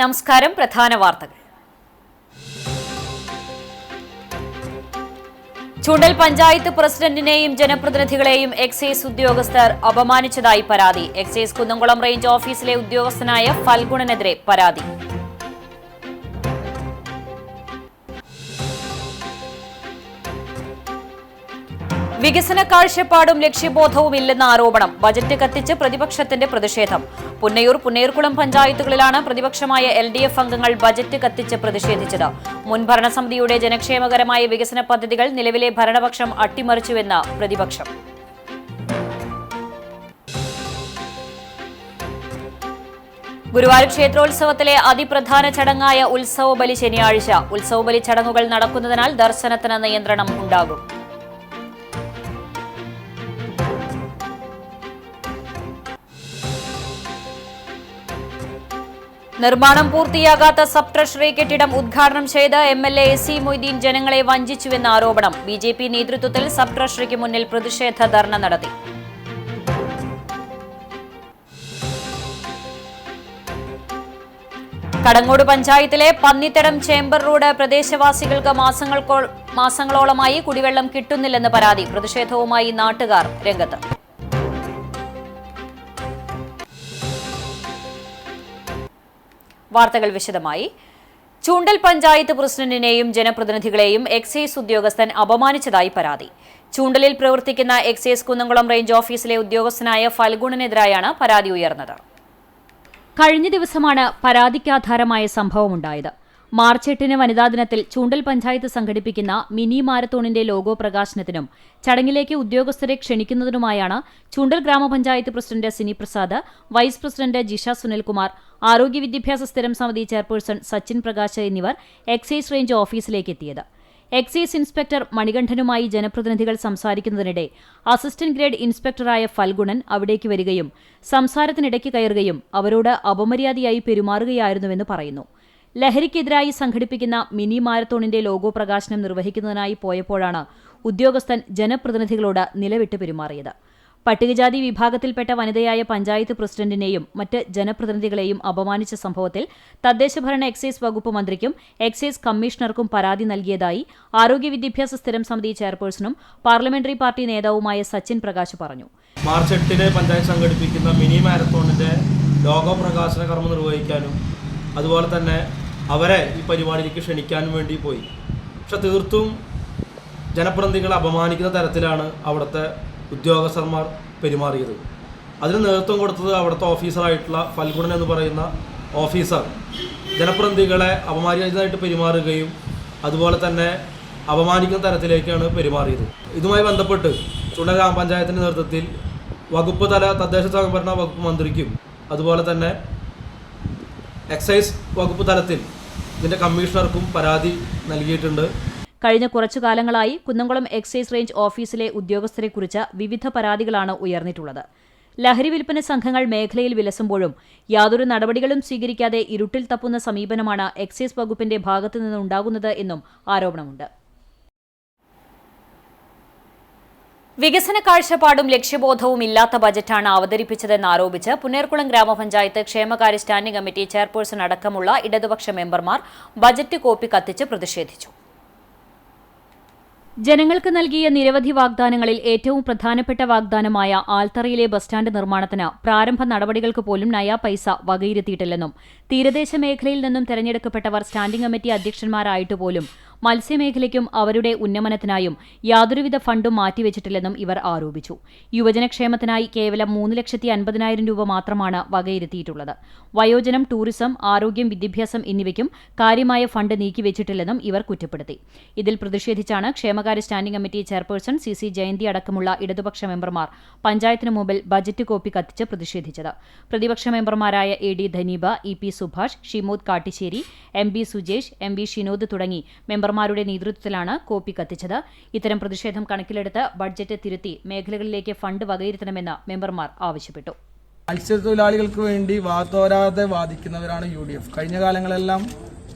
നമസ്കാരം. പ്രധാന വാർത്തകൾ. ചൂണ്ടൽ പഞ്ചായത്ത് പ്രസിഡന്റിനെയും ജനപ്രതിനിധികളെയും എക്സൈസ് ഉദ്യോഗസ്ഥർ അപമാനിച്ചതായി പരാതി. എക്സൈസ് കുന്നംകുളം റേഞ്ച് ഓഫീസിലെ ഉദ്യോഗസ്ഥനായ ഫൽഗുണനെതിരെ പരാതി. വികസന കാഴ്ചപ്പാടും ലക്ഷ്യബോധവും ഇല്ലെന്ന ആരോപണം. ബജറ്റ് കത്തിച്ച് പ്രതിപക്ഷത്തിന്റെ പ്രതിഷേധം. പുന്നയൂർ, പുന്നയൂർകുളം പഞ്ചായത്തുകളിലാണ് പ്രതിപക്ഷമായ LDF അംഗങ്ങൾ ബജറ്റ് കത്തിച്ച് പ്രതിഷേധിച്ചത്. മുൻ ഭരണസമിതിയുടെ ജനക്ഷേമകരമായ വികസന പദ്ധതികൾ നിലവിലെ ഭരണപക്ഷം അട്ടിമറിച്ചുവെന്ന് പ്രതിപക്ഷം. ഗുരുവായൂർ ക്ഷേത്രോത്സവത്തിലെ അതിപ്രധാന ചടങ്ങായ ഉത്സവബലി ശനിയാഴ്ച. ഉത്സവബലി ചടങ്ങുകൾ നടക്കുന്നതിനാൽ ദർശനത്തിന് നിയന്ത്രണം ഉണ്ടാകും. നിർമ്മാണം പൂർത്തിയാകാത്ത സബ് ട്രഷറി കെട്ടിടം ഉദ്ഘാടനം ചെയ്ത് MLA AC മൊയ്തീൻ ജനങ്ങളെ വഞ്ചിച്ചുവെന്ന ആരോപണം. BJP നേതൃത്വത്തിൽ സബ് ട്രഷറിക്ക് മുന്നിൽ പ്രതിഷേധ ധർണ നടത്തി. കടങ്ങോട് പഞ്ചായത്തിലെ പന്നിത്തടം ചേംബർ റോഡ് പ്രദേശവാസികൾക്ക് മാസങ്ങളോളമായി കുടിവെള്ളം കിട്ടുന്നില്ലെന്ന് പരാതി. പ്രതിഷേധവുമായി നാട്ടുകാർ രംഗത്ത്. വാർത്തകൾ വിശദമായി. ചൂണ്ടൽ പഞ്ചായത്ത് പ്രസിഡന്റിനെയും ജനപ്രതിനിധികളെയും എക്സൈസ് ഉദ്യോഗസ്ഥൻ അപമാനിച്ചതായി പരാതി. ചൂണ്ടലിൽ പ്രവർത്തിക്കുന്ന എക്സൈസ് കുന്നംകുളം റേഞ്ച് ഓഫീസിലെ ഉദ്യോഗസ്ഥനായ ഫൽഗുണനെതിരായാണ് പരാതി ഉയർന്നത്. കഴിഞ്ഞ ദിവസമാണ് പരാതിക്കാധാരമായ സംഭവമുണ്ടായത്. മാർച്ച് 8 വനിതാ ദിനത്തിൽ ചൂണ്ടൽ പഞ്ചായത്ത് സംഘടിപ്പിക്കുന്ന മിനി മാരത്തോണിന്റെ ലോഗോ പ്രകാശനത്തിനും ചടങ്ങിലേക്ക് ഉദ്യോഗസ്ഥരെ ക്ഷണിക്കുന്നതിനുമായാണ് ചൂണ്ടൽ ഗ്രാമപഞ്ചായത്ത് president Sini Prasad, vice president Jisha Sunilkumar, ആരോഗ്യ വിദ്യാഭ്യാസ സ്ഥിരം സമിതി ചെയർപേഴ്സൺ സച്ചിൻ പ്രകാശ് എന്നിവർ എക്സൈസ് റേഞ്ച് ഓഫീസിലേക്ക് എത്തിയത്. എക്സൈസ് ഇൻസ്പെക്ടർ മണികണ്ഠനുമായി ജനപ്രതിനിധികൾ സംസാരിക്കുന്നതിനിടെ അസിസ്റ്റന്റ് ഗ്രേഡ് ഇൻസ്പെക്ടറായ ഫൽഗുണൻ അവിടേക്ക് വരികയും സംസാരത്തിനിടയ്ക്ക് കയറുകയും അവരോട് അപമര്യാദയായി പെരുമാറുകയായിരുന്നുവെന്ന് പറയുന്നു. ലഹരിക്കെതിരായി സംഘടിപ്പിക്കുന്ന മിനി മാരത്തോണിന്റെ ലോഗോ പ്രകാശനം നിർവഹിക്കുന്നതിനായി പോയപ്പോഴാണ് ഉദ്യോഗസ്ഥൻ ജനപ്രതിനിധികളോട് നിലവിട്ട് പെരുമാറിയത്. പട്ടികജാതി വിഭാഗത്തിൽപ്പെട്ട വനിതയായ പഞ്ചായത്ത് പ്രസിഡന്റിനെയും മറ്റ് ജനപ്രതിനിധികളെയും അപമാനിച്ച സംഭവത്തിൽ തദ്ദേശഭരണ എക്സൈസ് വകുപ്പ് മന്ത്രിക്കും എക്സൈസ് കമ്മീഷണർക്കും പരാതി നൽകിയതായി ആരോഗ്യ വിദ്യാഭ്യാസ സ്ഥിരം സമിതി ചെയർപേഴ്സണും പാർലമെന്ററി പാർട്ടി നേതാവുമായ സച്ചിൻ പ്രകാശ് പറഞ്ഞു. മാർച്ച് 8 പഞ്ചായത്ത് സംഘടിപ്പിക്കുന്ന മിനി മാരത്തോണിന്റെ ലോഗോ പ്രകാശന കർമ്മം നിർവഹിക്കാനും അതുപോലെ തന്നെ അവരെ ഈ പരിപാടിയിലേക്ക് ക്ഷണിക്കാനും വേണ്ടി പോയി. പക്ഷെ തീർത്തും ജനപ്രതിനിധികളെ അപമാനിക്കുന്ന തരത്തിലാണ് അവിടുത്തെ ഉദ്യോഗസ്ഥന്മാർ പെരുമാറിയത്. അതിന് നേതൃത്വം കൊടുത്തത് അവിടുത്തെ ഓഫീസറായിട്ടുള്ള ഫൽഗുണൻ എന്ന് പറയുന്ന ഓഫീസർ ജനപ്രതിനിധികളെ അപമാനിതമായിട്ട് പെരുമാറുകയും അതുപോലെ തന്നെ അപമാനിക്കുന്ന തരത്തിലേക്കാണ് പെരുമാറിയത്. ഇതുമായി ബന്ധപ്പെട്ട് ചൂണ്ടൽ ഗ്രാമപഞ്ചായത്തിൻ്റെ നേതൃത്വത്തിൽ വകുപ്പ് തല തദ്ദേശ സ്വയംഭരണ വകുപ്പ് മന്ത്രിക്കും അതുപോലെ തന്നെ എക്സൈസ് വകുപ്പ് തലത്തിൽ ഇതിന്റെ കമ്മീഷണർക്കും പരാതി നൽകിയിട്ടുണ്ട്. കഴിഞ്ഞ കുറച്ചു കാലങ്ങളായി കുന്നംകുളം എക്സൈസ് റേഞ്ച് ഓഫീസിലെ ഉദ്യോഗസ്ഥരെക്കുറിച്ച് വിവിധ പരാതികളാണ് ഉയർന്നിട്ടുള്ളത്. ലഹരി വിൽപ്പന സംഘങ്ങൾ മേഖലയിൽ വിലസുമ്പോഴും യാതൊരു നടപടികളും സ്വീകരിക്കാതെ ഇരുട്ടിൽ തപ്പുന്ന സമീപനമാണ് എക്സൈസ് വകുപ്പിന്റെ ഭാഗത്തുനിന്നുണ്ടാകുന്നത് എന്നും ആരോപണമുണ്ട്. വികസന കാഴ്ചപ്പാടും ലക്ഷ്യബോധവും ഇല്ലാത്ത ബജറ്റാണ് അവതരിപ്പിച്ചതെന്നാരോപിച്ച് പുന്നയൂർകുളം ഗ്രാമപഞ്ചായത്ത് ക്ഷേമകാര്യ സ്റ്റാൻഡിംഗ് കമ്മിറ്റി ചെയർപേഴ്സൺ അടക്കമുള്ള ഇടതുപക്ഷ മെമ്പർമാർ ബജറ്റ് കോപ്പി കത്തിച്ച് പ്രതിഷേധിച്ചു. ജനങ്ങൾക്ക് നൽകിയ നിരവധി വാഗ്ദാനങ്ങളിൽ ഏറ്റവും പ്രധാനപ്പെട്ട വാഗ്ദാനമായ ആൽത്തറയിലെ ബസ് സ്റ്റാൻഡ് നിർമ്മാണത്തിന് പ്രാരംഭ നടപടികൾക്ക് പോലും നയാ പൈസ വകയിരുത്തിയിട്ടില്ലെന്നും തീരദേശ മേഖലയിൽ നിന്നും തെരഞ്ഞെടുക്കപ്പെട്ടവർ സ്റ്റാൻഡിംഗ് കമ്മിറ്റി അധ്യക്ഷന്മാരായിട്ടുപോലും മത്സ്യമേഖലയ്ക്കും അവരുടെ ഉന്നമനത്തിനായും യാതൊരുവിധ ഫണ്ടും മാറ്റിവെച്ചിട്ടില്ലെന്നും ഇവർ ആരോപിച്ചു. യുവജനക്ഷേമത്തിനായി കേവലം 3,50,000 രൂപ മാത്രമാണ് വകയിരുത്തിയിട്ടുള്ളത്. വയോജനം, ടൂറിസം, ആരോഗ്യം, വിദ്യാഭ്യാസം എന്നിവയ്ക്കും കാര്യമായ ഫണ്ട് നീക്കിവെച്ചിട്ടില്ലെന്നും ഇവർ കുറ്റപ്പെടുത്തി. ഇതിൽ പ്രതിഷേധിച്ചാണ് ക്ഷേമകാര്യ standing committee chairperson CC Jayanthi അടക്കമുള്ള ഇടതുപക്ഷ മെമ്പർമാർ പഞ്ചായത്തിനു മുമ്പിൽ ബജറ്റ് കോപ്പി കത്തിച്ച് പ്രതിഷേധിച്ചത്. പ്രതിപക്ഷ മെമ്പർമാരായ AD ധനീബ, EP Subhash, ഷിമോദ് കാട്ടിശ്ശേരി, MB Sujesh, MB Shinod തുടങ്ങി മെമ്പർമാരുടെ നേതൃത്വത്തിലാണ് കോപ്പി കത്തിച്ചത്. ഇത്തരം പ്രതിഷേധം കണക്കിലെടുത്ത് ബഡ്ജറ്റ് തിരുത്തി മേഖലകളിലേക്ക് ഫണ്ട് വകയിരുത്തണമെന്ന് മെമ്പർമാർ ആവശ്യപ്പെട്ടു. മത്സ്യത്തൊഴിലാളികൾക്ക് വേണ്ടി വാതോരാതെ വാദിക്കുന്നവരാണ് UDF. കഴിഞ്ഞ കാലങ്ങളെല്ലാം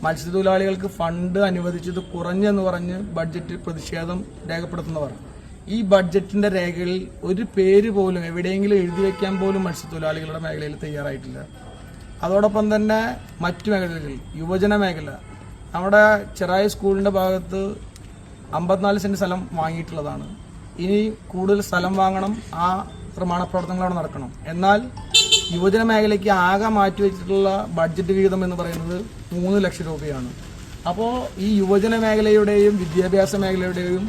മത്സ്യത്തൊഴിലാളികൾക്ക് ഫണ്ട് അനുവദിച്ചത് കുറഞ്ഞെന്ന് പറഞ്ഞ് ബഡ്ജറ്റ് പ്രതിഷേധം രേഖപ്പെടുത്തുന്നവർ ഈ ബഡ്ജറ്റിന്റെ രേഖകളിൽ ഒരു പേര് പോലും എവിടെയെങ്കിലും എഴുതി വയ്ക്കാൻ പോലും മത്സ്യത്തൊഴിലാളികളുടെ മേഖലയിൽ തയ്യാറായിട്ടില്ല. അതോടൊപ്പം തന്നെ മറ്റു മേഖലകളിൽ യുവജന മേഖല, നമ്മുടെ ചെറായി സ്കൂളിന്റെ ഭാഗത്ത് 54 സെന്റ് സ്ഥലം വാങ്ങിയിട്ടുള്ളതാണ്. ഇനി കൂടുതൽ സ്ഥലം വാങ്ങണം, ആ നിർമ്മാണ പ്രവർത്തനങ്ങൾ അവിടെ നടക്കണം. എന്നാൽ യുവജന മേഖലയ്ക്ക് ആകെ മാറ്റിവെച്ചിട്ടുള്ള ബഡ്ജറ്റ് വിഹിതം എന്ന് പറയുന്നത് 3 ലക്ഷം രൂപയാണ്. അപ്പോൾ ഈ യുവജന മേഖലയുടെയും വിദ്യാഭ്യാസ മേഖലയുടെയും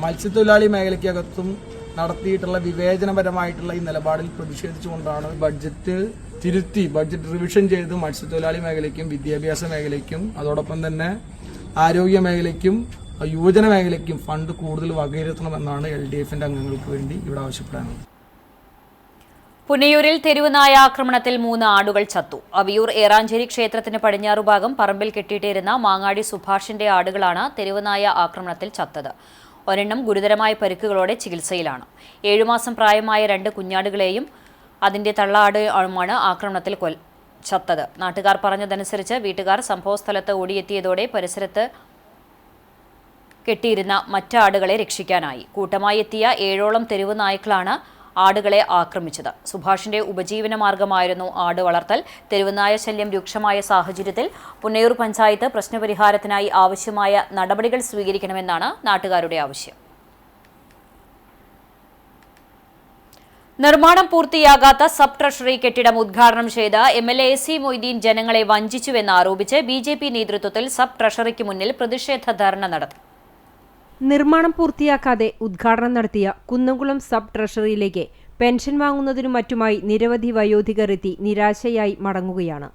മത്സ്യത്തൊഴിലാളി മേഖലയ്ക്കകത്തും നടത്തിയിട്ടുള്ള വിവേചനപരമായിട്ടുള്ള ഈ നിലപാടിൽ പ്രതിഷേധിച്ചുകൊണ്ടാണ് ബഡ്ജറ്റ് തിരുത്തി, ബഡ്ജറ്റ് റിവിഷൻ ചെയ്ത് മത്സ്യത്തൊഴിലാളി മേഖലയ്ക്കും വിദ്യാഭ്യാസ മേഖലയ്ക്കും അതോടൊപ്പം തന്നെ ആരോഗ്യ മേഖലയ്ക്കും യുവജന മേഖലയ്ക്കും ഫണ്ട് കൂടുതൽ വകയിരുത്തണമെന്നാണ് LDFന്റെ അംഗങ്ങൾക്ക് വേണ്ടി ഇവിടെ ആവശ്യപ്പെടാനുള്ളത്. പുന്നയൂരിൽ തെരുവുനായ ആക്രമണത്തിൽ 3 ആടുകൾ ചത്തു. അവിയൂർ ഏറാഞ്ചേരി ക്ഷേത്രത്തിന് പടിഞ്ഞാറുഭാഗം പറമ്പിൽ കെട്ടിയിട്ടിരുന്ന മാങ്ങാടി സുഭാഷിന്റെ ആടുകളാണ് തെരുവുനായ ആക്രമണത്തിൽ ചത്തത്. ഒരെണ്ണം ഗുരുതരമായ പരിക്കുകളോടെ ചികിത്സയിലാണ്. 7 മാസം പ്രായമായ 2 കുഞ്ഞാടുകളെയും അതിന്റെ തള്ളാടുമാണ് ആക്രമണത്തിൽ ചത്തത്. നാട്ടുകാർ പറഞ്ഞതനുസരിച്ച് വീട്ടുകാർ സംഭവസ്ഥലത്ത് ഓടിയെത്തിയതോടെ പരിസരത്ത് കെട്ടിയിരുന്ന മറ്റാടുകളെ രക്ഷിക്കാനായി. കൂട്ടമായി എത്തിയ 7ഓളം തെരുവ് നായ്ക്കളാണ് ആടുകളെ ആക്രമിച്ചത്. സുഭാഷിന്റെ ഉപജീവന മാർഗമായിരുന്നു ആട് വളർത്തൽ. തെരുവുനായ ശല്യം രൂക്ഷമായ സാഹചര്യത്തിൽ പുന്നയൂർ പഞ്ചായത്ത് പ്രശ്നപരിഹാരത്തിനായി ആവശ്യമായ നടപടികൾ സ്വീകരിക്കണമെന്നാണ് നാട്ടുകാരുടെ ആവശ്യം. നിർമ്മാണം പൂർത്തിയാകാത്ത സബ് ട്രഷറി കെട്ടിടം ഉദ്ഘാടനം ചെയ്ത MLA AC മൊയ്തീൻ ജനങ്ങളെ വഞ്ചിച്ചുവെന്നാരോപിച്ച് BJP നേതൃത്വത്തിൽ സബ് ട്രഷറിക്ക് മുന്നിൽ പ്രതിഷേധ ധർണ നടത്തി. നിർമ്മാണം പൂർത്തിയാക്കാതെ ഉദ്ഘാടനം നടത്തിയ കുന്നംകുളം സബ് ട്രഷറിയിലേക്ക് പെൻഷൻ വാങ്ങുന്നതിനും മറ്റുമായി നിരവധി വയോധികർ എത്തി നിരാശയായി മടങ്ങുകയാണ്.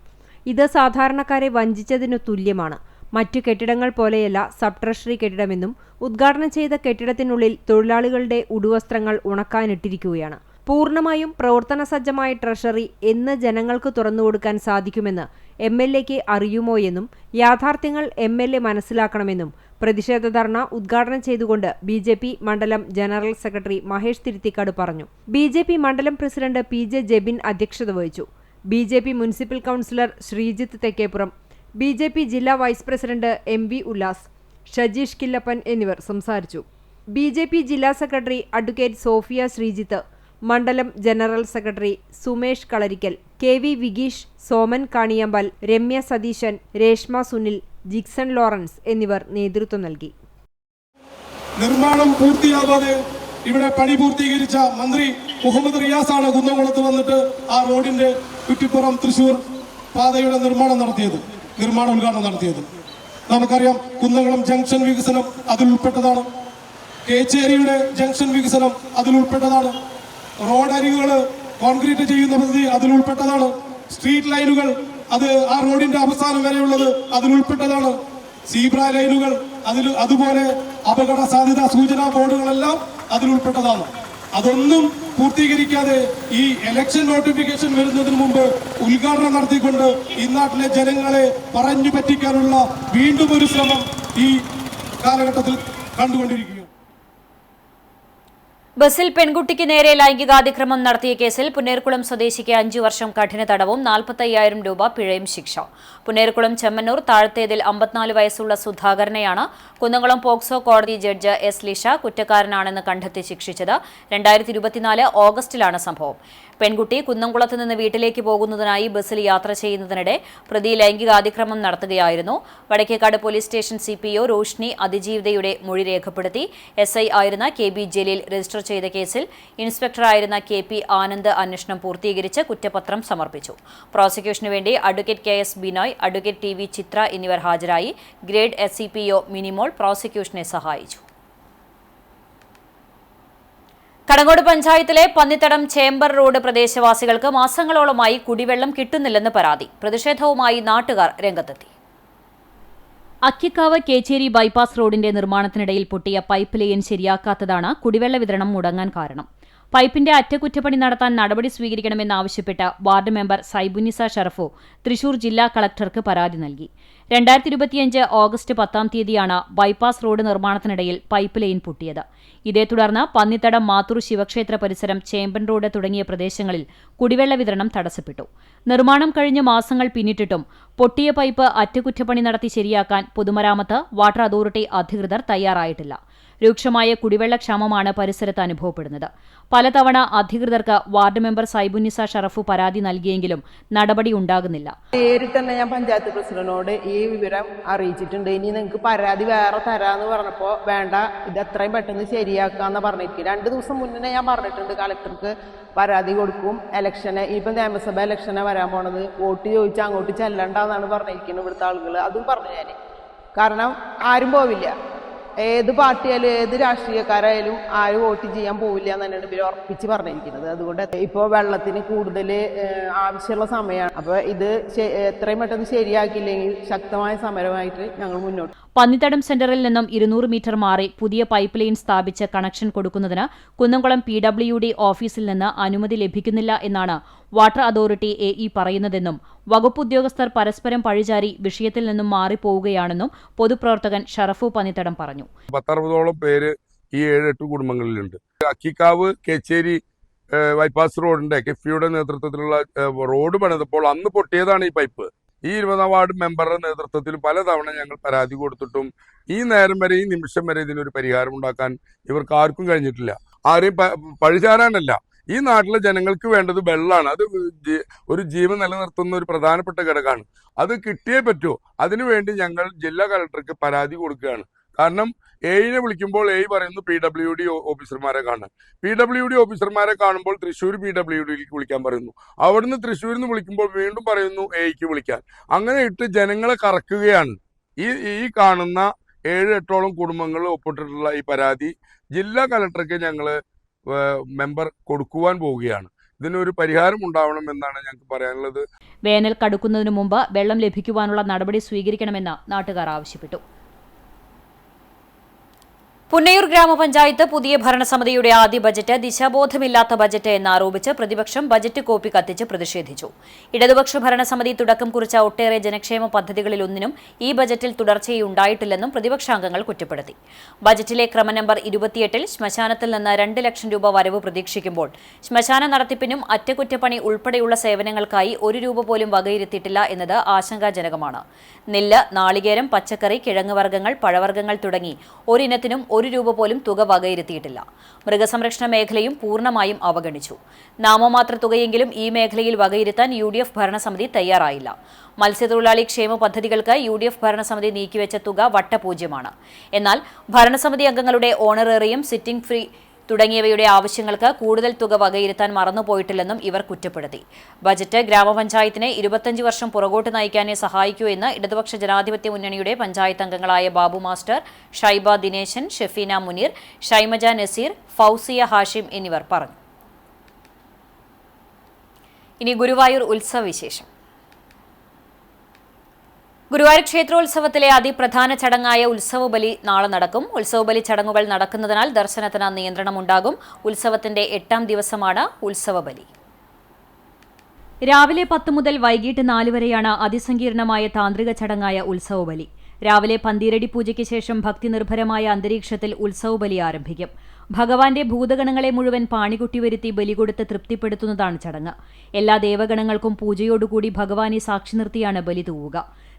ഇത് സാധാരണക്കാരെ വഞ്ചിച്ചതിനു തുല്യമാണ്. മറ്റു കെട്ടിടങ്ങൾ പോലെയല്ല സബ് ട്രഷറി കെട്ടിടമെന്നും ഉദ്ഘാടനം ചെയ്ത കെട്ടിടത്തിനുള്ളിൽ തൊഴിലാളികളുടെ ഉടുവസ്ത്രങ്ങൾ ഉണക്കാനിട്ടിരിക്കുകയാണ്. പൂർണ്ണമായും പ്രവർത്തന സജ്ജമായ ട്രഷറി എന്ന് ജനങ്ങൾക്ക് തുറന്നുകൊടുക്കാൻ സാധിക്കുമെന്ന് MLAക്ക് അറിയുമോയെന്നും യാഥാർത്ഥ്യങ്ങൾ MLA മനസ്സിലാക്കണമെന്നും പ്രതിഷേധ ധർണ ഉദ്ഘാടനം ചെയ്തുകൊണ്ട് BJP മണ്ഡലം ജനറൽ സെക്രട്ടറി മഹേഷ് തിരുത്തിക്കാട് പറഞ്ഞു. BJP മണ്ഡലം പ്രസിഡന്റ് PJ ജെബിൻ അധ്യക്ഷത വഹിച്ചു. BJP municipal councillor Sreejith Thekkeppuram, BJP ജില്ലാ vice president MV Ullas, Shajeesh Killappan എന്നിവർ സംസാരിച്ചു. BJP ജില്ലാ സെക്രട്ടറി അഡ്വക്കേറ്റ് സോഫിയ ശ്രീജിത്ത്, മണ്ഡലം general secretary Sumesh Kalarikkal, KV Vigeesh, Soman Kaniyambal, Ramya Satheesan, Reshma Sunil, Jixon Lawrence എന്നിവർ നേതൃത്വം നൽകി. നിർമ്മാണം പൂർത്തിയാകാതെ ഇവിടെ പണി പൂർത്തീകരിച്ച മന്ത്രി മുഹമ്മദ് റിയാസാണ് കുന്നംകുളത്ത് വന്നിട്ട് ആ റോഡിന്റെ ചുറ്റിപ്പുറം തൃശൂർ പാതയുടെ നിർമ്മാണ ഉദ്ഘാടനം നടത്തിയത്. നമുക്കറിയാം, കുന്നംകുളം ജംഗ്ഷൻ വികസനം അതിലുൾപ്പെട്ടതാണ്. കേച്ചേരിയുടെ ജംഗ്ഷൻ വികസനം അതിലുൾപ്പെട്ടതാണ്. റോഡ് അരികുകൾ കോൺക്രീറ്റ് ചെയ്യുന്ന പദ്ധതി അതിലുൾപ്പെട്ടതാണ്. സ്ട്രീറ്റ് ലൈനുകൾ അത് ആ റോഡിന്റെ അവസാനം വരെയുള്ളത് അതിലുൾപ്പെട്ടതാണ്. സീബ്ര ലൈനുകൾ അതുപോലെ അപകട സാധ്യതാ സൂചനാ ബോർഡുകളെല്ലാം അതിലുൾപ്പെട്ടതാണ്. അതൊന്നും പൂർത്തീകരിക്കാതെ ഈ ഇലക്ഷൻ നോട്ടിഫിക്കേഷൻ വരുന്നതിന് മുമ്പ് ഉദ്ഘാടനം നടത്തിക്കൊണ്ട് ഈ നാട്ടിലെ ജനങ്ങളെ പറഞ്ഞു പറ്റിക്കാനുള്ള വീണ്ടും ഒരു ശ്രമം ഈ കാലഘട്ടത്തിൽ കണ്ടുകൊണ്ടിരിക്കുക. ബസിൽ പെൺകുട്ടിക്ക് നേരെ ലൈംഗികാതിക്രമം നടത്തിയ കേസിൽ പുന്നേർകുളം സ്വദേശിക്ക് 5 വർഷം കഠിന തടവും 45,000 രൂപ പിഴയും ശിക്ഷ. പുന്നേർകുളം ചെമ്മന്നൂർ താഴത്തേതിൽ 54 വയസ്സുള്ള സുധാകരനെയാണ് കുന്നംകുളം പോക്സോ കോടതി ജഡ്ജ് S. ലിഷ കുറ്റക്കാരനാണെന്ന് കണ്ടെത്തി ശിക്ഷിച്ചത്. 2024 ഓഗസ്റ്റിലാണ് സംഭവം. പെൺകുട്ടി കുന്നംകുളത്ത് നിന്ന് വീട്ടിലേക്ക് പോകുന്നതിനായി ബസ്സിൽ യാത്ര ചെയ്യുന്നതിനിടെ പ്രതി ലൈംഗികാതിക്രമം നടത്തുകയായിരുന്നു. Vadakkekad police station CPO Roshni അതിജീവിതയുടെ മൊഴി രേഖപ്പെടുത്തി. SI ആയിരുന്ന KB ജലീൽ രജിസ്റ്റർ ചെയ്ത കേസിൽ ഇൻസ്പെക്ടറായിരുന്ന KP ആനന്ദ് അന്വേഷണം പൂർത്തീകരിച്ച് കുറ്റപത്രം സമർപ്പിച്ചു. പ്രോസിക്യൂഷനു വേണ്ടി advocate KS Binoy, advocate TV ചിത്ര എന്നിവർ ഹാജരായി. ഗ്രേഡ് SCPO മിനിമോൾ പ്രോസിക്യൂഷനെ സഹായിച്ചു. കടങ്ങോട് പഞ്ചായത്തിലെ പന്നിത്തടം ചേംബർ റോഡ് പ്രദേശവാസികൾക്ക് മാസങ്ങളോളമായി കുടിവെള്ളം കിട്ടുന്നില്ലെന്ന് പരാതി. പ്രതിഷേധവുമായി നാട്ടുകാർ രംഗത്തെത്തി. അക്കിക്കാവ് കേച്ചേരി ബൈപ്പാസ് റോഡിന്റെ നിർമ്മാണത്തിനിടയിൽ പൊട്ടിയ പൈപ്പ് ലൈൻ ശരിയാക്കാത്തതാണ് കുടിവെള്ള വിതരണം മുടങ്ങാൻ കാരണം. പൈപ്പിന്റെ അറ്റകുറ്റപ്പണി നടത്താൻ നടപടി സ്വീകരിക്കണമെന്നാവശ്യപ്പെട്ട് വാർഡ് മെമ്പർ സൈബുനിസ ഷറഫു തൃശൂർ ജില്ലാ കളക്ടർക്ക് പരാതി നൽകി. 2025 ഓഗസ്റ്റ് 10 ബൈപ്പാസ് റോഡ് നിർമ്മാണത്തിനിടയിൽ പൈപ്പ് ലൈൻ പൊട്ടിയത്. ഇതേ തുടർന്ന് പന്നിത്തടം മാത്തൂർ ശിവക്ഷേത്ര പരിസരം ചേമ്പൻ റോഡ് തുടങ്ങിയ പ്രദേശങ്ങളിൽ കുടിവെള്ള വിതരണം തടസ്സപ്പെട്ടു. നിർമ്മാണം കഴിഞ്ഞ് മാസങ്ങൾ പിന്നിട്ടിട്ടും പൊട്ടിയ പൈപ്പ് അറ്റകുറ്റപ്പണി നടത്തി ശരിയാക്കാൻ പൊതുമരാമത്ത്, വാട്ടർ അതോറിറ്റി അധികൃതർ തയ്യാറായിട്ടില്ല. രൂക്ഷമായ കുടിവെള്ളക്ഷാമമാണ് പരിസരത്ത് അനുഭവപ്പെടുന്നത്. പലതവണ അധികൃതർക്ക് വാർഡ് മെമ്പർ സൈബുന്നിസ ഷറഫു പരാതി നൽകിയെങ്കിലും നടപടി ഉണ്ടാകുന്നില്ല. നേരിട്ട് തന്നെ ഞാൻ പഞ്ചായത്ത് പ്രസിഡന്റിനോട് ഈ വിവരം അറിയിച്ചിട്ടുണ്ട്. ഇനി നിങ്ങൾക്ക് പരാതി വേറെ തരാന്ന് പറഞ്ഞപ്പോൾ വേണ്ട, ഇത് എത്രയും പെട്ടെന്ന് ശരിയാക്കാന്ന് പറഞ്ഞിരിക്കും. 2 ദിവസം മുന്നേ ഞാൻ പറഞ്ഞിട്ടുണ്ട് കളക്ടർക്ക് പരാതി കൊടുക്കും. ഇലക്ഷന് ഇപ്പം നിയമസഭ ഇലക്ഷനെ വരാൻ പോണത്, വോട്ട് ചോദിച്ചാൽ അങ്ങോട്ട് ചെല്ലണ്ടെന്നാണ് പറഞ്ഞിരിക്കുന്നത് ഇവിടുത്തെ ആളുകൾ. അതും പറഞ്ഞു ഞാൻ. കാരണം ആരും പോവില്ല, ഏത് പാർട്ടിയായാലും ഏത് രാഷ്ട്രീയക്കാരായാലും ആരും വോട്ട് ചെയ്യാൻ പോവില്ല എന്ന് തന്നെയാണ് ഇവർ ഉറപ്പിച്ച് പറഞ്ഞിരിക്കുന്നത്. അതുകൊണ്ട് ഇപ്പോൾ വെള്ളത്തിന് കൂടുതൽ ആവശ്യമുള്ള സമയമാണ്. അപ്പോൾ ഇത് എത്രയും പെട്ടെന്ന് ശരിയാക്കിയില്ലെങ്കിൽ ശക്തമായ സമരമായിട്ട് ഞങ്ങൾ മുന്നോട്ട്. പന്നിത്തടം സെന്ററിൽ നിന്നും 200 മീറ്റർ മാറി പുതിയ പൈപ്പ് ലൈൻ സ്ഥാപിച്ച് കണക്ഷൻ കൊടുക്കുന്നതിന് കുന്നംകുളം PWD ഓഫീസിൽ നിന്ന് അനുമതി ലഭിക്കുന്നില്ല എന്നാണ് വാട്ടർ അതോറിറ്റി AE പറയുന്നതെന്നും വകുപ്പ് ഉദ്യോഗസ്ഥർ പരസ്പരം പഴിചാരി വിഷയത്തിൽ നിന്നും മാറിപ്പോവുകയാണെന്നും പൊതുപ്രവർത്തകൻ ഷറഫു പന്നിത്തടം പറഞ്ഞു. 10-60ഓളം പേര് ഈ 7-8 കുടുംബങ്ങളിലുണ്ട്. അക്കിക്കാവ് കേച്ചേരി ബൈപ്പാസ് റോഡിന്റെ കിഫ്ബിയുടെ നേതൃത്വത്തിലുള്ള റോഡ് പണിതപ്പോൾ അന്ന് പൊട്ടിയതാണ് ഈ പൈപ്പ്. ഈ 20ാം വാർഡ് മെമ്പറുടെ നേതൃത്വത്തിൽ പലതവണ ഞങ്ങൾ പരാതി കൊടുത്തിട്ടും ഈ നേരം വരെ, ഈ നിമിഷം വരെ ഇതിനൊരു പരിഹാരം ഉണ്ടാക്കാൻ ഇവർക്ക് ആർക്കും കഴിഞ്ഞിട്ടില്ല. ആരെയും പഴിചാരാനല്ല, ഈ നാട്ടിലെ ജനങ്ങൾക്ക് വേണ്ടത് വെള്ളമാണ്. അത് ഒരു ജീവൻ നിലനിർത്തുന്ന ഒരു പ്രധാനപ്പെട്ട ഘടകമാണ്. അത് കിട്ടിയേ പറ്റൂ. അതിനുവേണ്ടി ഞങ്ങൾ ജില്ലാ കളക്ടർക്ക് പരാതി കൊടുക്കുകയാണ്. കാരണം എയിനെ വിളിക്കുമ്പോൾ എ പറയുന്നു PWD ഓഫീസർമാരെ കാണാൻ. PWD ഓഫീസർമാരെ കാണുമ്പോൾ തൃശ്ശൂർ PWDയിലേക്ക് വിളിക്കാൻ പറയുന്നു. അവിടുന്ന് തൃശ്ശൂരിൽ നിന്ന് വിളിക്കുമ്പോൾ വീണ്ടും പറയുന്നു എയ്ക്ക് വിളിക്കാൻ. അങ്ങനെ ഇട്ട് ജനങ്ങളെ കറക്കുകയാണ്. ഈ കാണുന്ന 7-8ഓളം കുടുംബങ്ങൾ ഒപ്പിട്ടിട്ടുള്ള ഈ പരാതി ജില്ലാ കളക്ടർക്ക് ഞങ്ങൾ മെമ്പർ കൊടുക്കുവാൻ പോവുകയാണ്. ഇതിനൊരു പരിഹാരം ഉണ്ടാവണമെന്നാണ് ഞങ്ങൾക്ക് പറയാനുള്ളത്. വേനൽ കടുക്കുന്നതിനു മുമ്പ് വെള്ളം ലഭിക്കുവാനുള്ള നടപടി സ്വീകരിക്കണമെന്ന് നാട്ടുകാർ ആവശ്യപ്പെട്ടു. പുന്നയൂർ ഗ്രാമപഞ്ചായത്ത് പുതിയ ഭരണസമിതിയുടെ ആദ്യ ബജറ്റ് ദിശാബോധമില്ലാത്ത ബജറ്റ് എന്നാരോപിച്ച് പ്രതിപക്ഷം ബജറ്റ് കോപ്പി കത്തിച്ച് പ്രതിഷേധിച്ചു. ഇടതുപക്ഷ ഭരണസമിതി തുടക്കം കുറിച്ച ഒട്ടേറെ ജനക്ഷേമ പദ്ധതികളിലൊന്നിനും ഈ ബജറ്റിൽ തുടർച്ചയുണ്ടായിട്ടില്ലെന്നും പ്രതിപക്ഷാംഗങ്ങൾ കുറ്റപ്പെടുത്തി. ബജറ്റിലെ ക്രമ നമ്പർ 28-ൽ ശ്മശാനത്തിൽ നിന്ന് 2 ലക്ഷം രൂപ വരവ് പ്രതീക്ഷിക്കുമ്പോൾ ശ്മശാന നടത്തിപ്പിനും അറ്റകുറ്റപ്പണി ഉൾപ്പെടെയുള്ള സേവനങ്ങൾക്കായി 1 രൂപ പോലും വകയിരുത്തിയിട്ടില്ല എന്നത് ആശങ്കാജനകമാണ്. നെല്ല്, നാളികേരം, പച്ചക്കറി, കിഴങ്ങുവർഗ്ഗങ്ങൾ, പഴവർഗ്ഗങ്ങൾ തുടങ്ങി ഒരിനത്തിനും 1 രൂപ പോലും തുക വകയിരുത്തിയിട്ടില്ല. മൃഗസംരക്ഷണ മേഖലയും പൂർണ്ണമായും അവഗണിച്ചു. നാമമാത്ര തുകയെങ്കിലും ഈ മേഖലയിൽ വകയിരുത്താൻ UDF ഭരണസമിതി തയ്യാറായില്ല. മത്സ്യത്തൊഴിലാളി ക്ഷേമ പദ്ധതികൾക്ക് UDF ഭരണസമിതി നീക്കിവെച്ച തുക വട്ടപൂജ്യമാണ്. എന്നാൽ ഭരണസമിതി അംഗങ്ങളുടെ ഓണറേറിയം, സിറ്റിംഗ് ഫ്രീ തുടങ്ങിയവയുടെ ആവശ്യങ്ങൾക്ക് കൂടുതൽ തുക വകയിരുത്താൻ മറന്നുപോയിട്ടില്ലെന്നും ഇവർ കുറ്റപ്പെടുത്തി. ബജറ്റ് ഗ്രാമപഞ്ചായത്തിനെ 25 വർഷം പുറകോട്ട് നയിക്കാനേ സഹായിക്കൂ എന്ന് ഇടതുപക്ഷ ജനാധിപത്യ മുന്നണിയുടെ പഞ്ചായത്ത് അംഗങ്ങളായ ബാബു മാസ്റ്റർ, ഷൈബ ദിനേശൻ, ഷെഫീന മുനീർ, ഷൈമജ നസീർ, ഫൗസിയ ഹാഷിം എന്നിവർ പറഞ്ഞു. ഇനി ഗുരുവായൂർ ഉത്സവ വിശേഷം. ഗുരുവായൂർ ക്ഷേത്രോത്സവത്തിലെ അതിപ്രധാന ചടങ്ങായ ഉത്സവബലി നാളെ നടക്കും. ഉത്സവബലി ചടങ്ങുകൾ നടക്കുന്നതിനാൽ ദർശനത്തിന് നിയന്ത്രണമുണ്ടാകും. ഉത്സവത്തിന്റെ 8ാം ദിവസമാണ് ഉത്സവബലി. രാവിലെ 10 മുതൽ വൈകിട്ട് 4 വരെയാണ് അതിസങ്കീർണമായ താന്ത്രിക ചടങ്ങായ ഉത്സവബലി. രാവിലെ പന്തീരടി പൂജയ്ക്ക് ശേഷം ഭക്തിനിർഭരമായ അന്തരീക്ഷത്തിൽ ഉത്സവബലി ആരംഭിക്കും. ഭഗവാന്റെ ഭൂതഗണങ്ങളെ മുഴുവൻ പാണികുട്ടി വരുത്തി ബലി കൊടുത്ത് തൃപ്തിപ്പെടുത്തുന്നതാണ് ചടങ്ങ്. എല്ലാ ദേവഗണങ്ങൾക്കും പൂജയോടുകൂടി ഭഗവാനെ സാക്ഷി നിർത്തിയാണ് ബലി തൂവുക.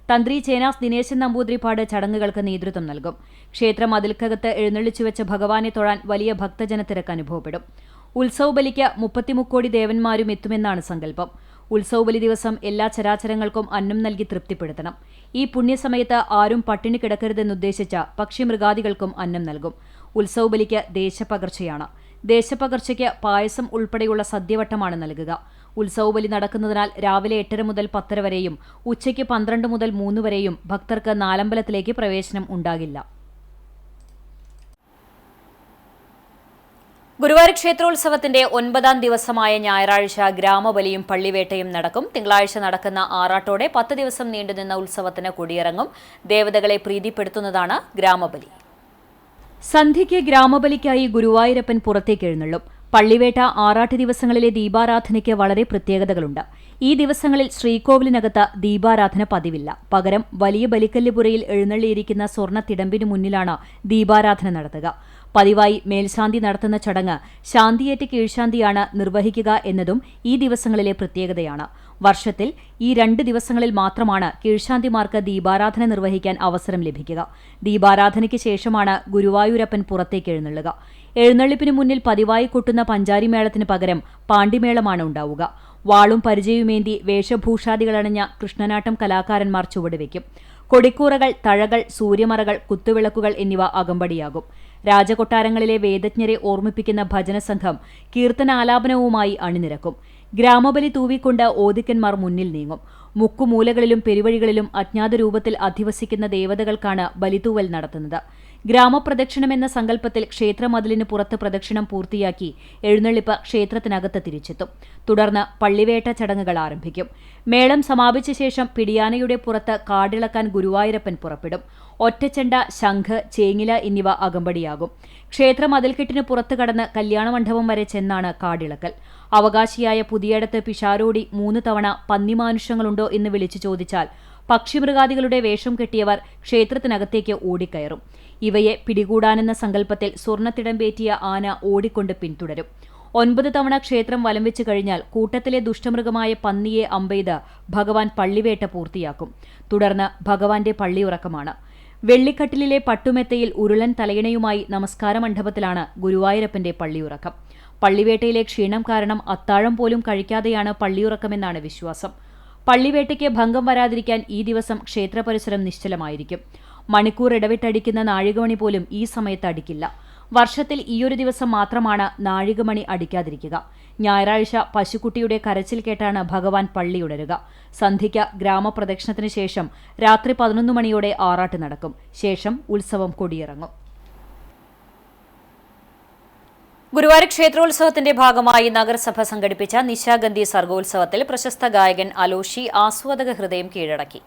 തന്ത്രി ചേനാസ് ദിനേശൻ നമ്പൂതിരിപ്പാട് ചടങ്ങുകൾക്ക് നേതൃത്വം നൽകും. ക്ഷേത്ര മതിൽക്കകത്ത് എഴുന്നള്ളിച്ചുവെച്ച ഭഗവാനെ തൊഴാൻ വലിയ ഭക്തജനത്തിരക്ക് അനുഭവപ്പെടും. ഉത്സവബലിക്ക് 33 കോടി ദേവന്മാരും എത്തുമെന്നാണ് സങ്കല്പം. ഉത്സവബലി ദിവസം എല്ലാ ചരാചരങ്ങൾക്കും അന്നം നൽകി തൃപ്തിപ്പെടുത്തണം. ഈ പുണ്യസമയത്ത് ആരും പട്ടിണി കിടക്കരുതെന്നുദ്ദേശിച്ച് പക്ഷിമൃഗാദികൾക്കും അന്നം നൽകും. ഉത്സവബലിക്ക് ദേശപകർച്ചയാണ്. ദേശപകർച്ചയ്ക്ക് പായസം ഉൾപ്പെടെയുള്ള സദ്യവട്ടമാണ് നൽകുക. ഉത്സവബലി നടക്കുന്നതിനാൽ രാവിലെ 8:30 മുതൽ 10:00 വരെയും ഉച്ചയ്ക്ക് 12 മുതൽ 3 വരെയും ഭക്തർക്ക് നാലമ്പലത്തിലേക്ക് പ്രവേശനം ഉണ്ടാകില്ല. ഗുരുവായൂർ ക്ഷേത്രോത്സവത്തിന്റെ 9ാം ദിവസമായ ഞായറാഴ്ച ഗ്രാമബലിയും പള്ളിവേട്ടയും നടക്കും. തിങ്കളാഴ്ച നടക്കുന്ന ആറാട്ടോടെ 10 ദിവസം നീണ്ടുനിന്ന ഉത്സവത്തിന് കൊടിയിറങ്ങും. ദേവതകളെ പ്രീതിപ്പെടുത്തുന്നതാണ് ഗ്രാമബലി. സന്ധ്യയ്ക്ക് ഗ്രാമബലിക്കായി ഗുരുവായൂരപ്പൻ പുറത്തേക്ക് എഴുന്നള്ളും. പള്ളിവേട്ട, ആറാട്ട് ദിവസങ്ങളിലെ ദീപാരാധനയ്ക്ക് വളരെ പ്രത്യേകതകളുണ്ട്. ഈ ദിവസങ്ങളിൽ ശ്രീകോവിലിനകത്ത് ദീപാരാധന പതിവില്ല. പകരം വലിയ ബലിക്കല്ലുപുരയിൽ എഴുന്നള്ളിയിരിക്കുന്ന സ്വർണ്ണ തിടമ്പിനു മുന്നിലാണ് ദീപാരാധന നടത്തുക. പതിവായി മേൽശാന്തി നടത്തുന്ന ചടങ്ങ് ശാന്തിയേറ്റ് കീഴ്ശാന്തിയാണ് നിർവഹിക്കുക എന്നതും ഈ ദിവസങ്ങളിലെ പ്രത്യേകതയാണ്. വർഷത്തിൽ ഈ 2 ദിവസങ്ങളിൽ മാത്രമാണ് കീഴ്ശാന്തിമാർക്ക് ദീപാരാധന നിർവഹിക്കാൻ അവസരം ലഭിക്കുക. ദീപാരാധനയ്ക്ക് ശേഷമാണ് ഗുരുവായൂരപ്പൻ പുറത്തേക്ക് എഴുന്നള്ളുക. എഴുന്നള്ളിപ്പിന് മുന്നിൽ പതിവായി കൊട്ടുന്ന പഞ്ചാരിമേളത്തിന് പകരം പാണ്ടിമേളമാണ് ഉണ്ടാവുക. വാളും പരിചയുമേന്തി വേഷഭൂഷാദികളണിഞ്ഞ കൃഷ്ണനാട്ടം കലാകാരന്മാർ ചുവടുവെക്കും. കൊടിക്കൂറകൾ, തഴകൾ, സൂര്യമറകൾ, കുത്തുവിളക്കുകൾ എന്നിവ അകമ്പടിയാകും. രാജകൊട്ടാരങ്ങളിലെ വേദജ്ഞരെ ഓർമ്മിപ്പിക്കുന്ന ഭജനസംഘം കീർത്തനാലാപനവുമായി അണിനിരക്കും. ഗ്രാമബലി തൂവിക്കൊണ്ട് ഓദിക്കന്മാർ മുന്നിൽ നീങ്ങും. മുക്കുമൂലകളിലും പെരുവഴികളിലും അജ്ഞാത രൂപത്തിൽ അധിവസിക്കുന്ന ദേവതകൾക്കാണ് ബലിതൂവൽ നടത്തുന്നത്. ഗ്രാമപ്രദക്ഷിണമെന്ന സങ്കല്പത്തിൽ ക്ഷേത്രമതിലിന് പുറത്ത് പ്രദക്ഷിണം പൂർത്തിയാക്കി എഴുന്നള്ളിപ്പ് ക്ഷേത്രത്തിനകത്ത് തിരിച്ചെത്തും. തുടർന്ന് പള്ളിവേട്ട ചടങ്ങുകൾ ആരംഭിക്കും. മേളം സമാപിച്ച ശേഷം പിടിയാനയുടെ പുറത്ത് കാടിളക്കാൻ ഗുരുവായൂരപ്പൻ പുറപ്പെടും. ഒറ്റച്ചെണ്ട, ശംഖ്, ചേങ്ങില എന്നിവ അകമ്പടിയാകും. ക്ഷേത്ര മതിൽക്കെട്ടിന് പുറത്തു കടന്ന് കല്യാണമണ്ഡപം വരെ ചെന്നാണ് കാടിളക്കൽ. അവകാശിയായ പുതിയടത്ത് പിഷാരോടി 3 തവണ പന്നിമാനുഷ്യങ്ങളുണ്ടോ എന്ന് വിളിച്ചു ചോദിച്ചാൽ പക്ഷിമൃഗാദികളുടെ വേഷം കെട്ടിയവർ ക്ഷേത്രത്തിനകത്തേക്ക് ഓടിക്കയറും. ഇവയെ പിടികൂടാനെന്ന സങ്കല്പത്തിൽ സ്വർണ്ണത്തിടമ്പേറ്റിയ ആന ഓടിക്കൊണ്ട് പിന്തുടരും. 9 തവണ ക്ഷേത്രം വലം വെച്ച് കഴിഞ്ഞാൽ കൂട്ടത്തിലെ ദുഷ്ടമൃഗമായ പന്നിയെ അമ്പെയ്ത് ഭഗവാൻ പള്ളിവേട്ട പൂർത്തിയാക്കും. തുടർന്ന് ഭഗവാന്റെ പള്ളിയുറക്കമാണ്. വെള്ളിക്കട്ടിലിലെ പട്ടുമെത്തയിൽ ഉരുളൻ തലയിണയുമായി നമസ്കാര മണ്ഡപത്തിലാണ് ഗുരുവായൂരപ്പന്റെ പള്ളിയുറക്കം. പള്ളിവേട്ടയിലെ ക്ഷീണം കാരണം അത്താഴം പോലും കഴിക്കാതെയാണ് പള്ളിയുറക്കമെന്നാണ് വിശ്വാസം. പള്ളിവേട്ടയ്ക്ക് ഭംഗം വരാതിരിക്കാൻ ഈ ദിവസം ക്ഷേത്രപരിസരം നിശ്ചലമായിരിക്കും. മണിക്കൂർ ഇടവിട്ടടിക്കുന്ന നാഴികമണി പോലും ഈ സമയത്ത് അടിക്കില്ല. വർഷത്തിൽ ഈയൊരു ദിവസം മാത്രമാണ് നാഴികമണി അടിക്കാതിരിക്കുക. ഞായറാഴ്ച പശുക്കുട്ടിയുടെ കരച്ചിൽ കേട്ടാണ് ഭഗവാൻ പള്ളിയുണരുക. സന്ധ്യയ്ക്ക് ഗ്രാമപ്രദക്ഷിണത്തിന് ശേഷം രാത്രി 11 മണിയോടെ ആറാട്ട് നടക്കും. ശേഷം ഉത്സവം കൊടിയിറങ്ങും. ഗുരുവായൂർ ക്ഷേത്രോത്സവത്തിന്റെ ഭാഗമായി നഗരസഭ സംഘടിപ്പിച്ച നിശാഗന്ധി സർഗോത്സവത്തിൽ പ്രശസ്ത ഗായകൻ അലോഷി ആസ്വാദക ഹൃദയം കീഴടക്കി.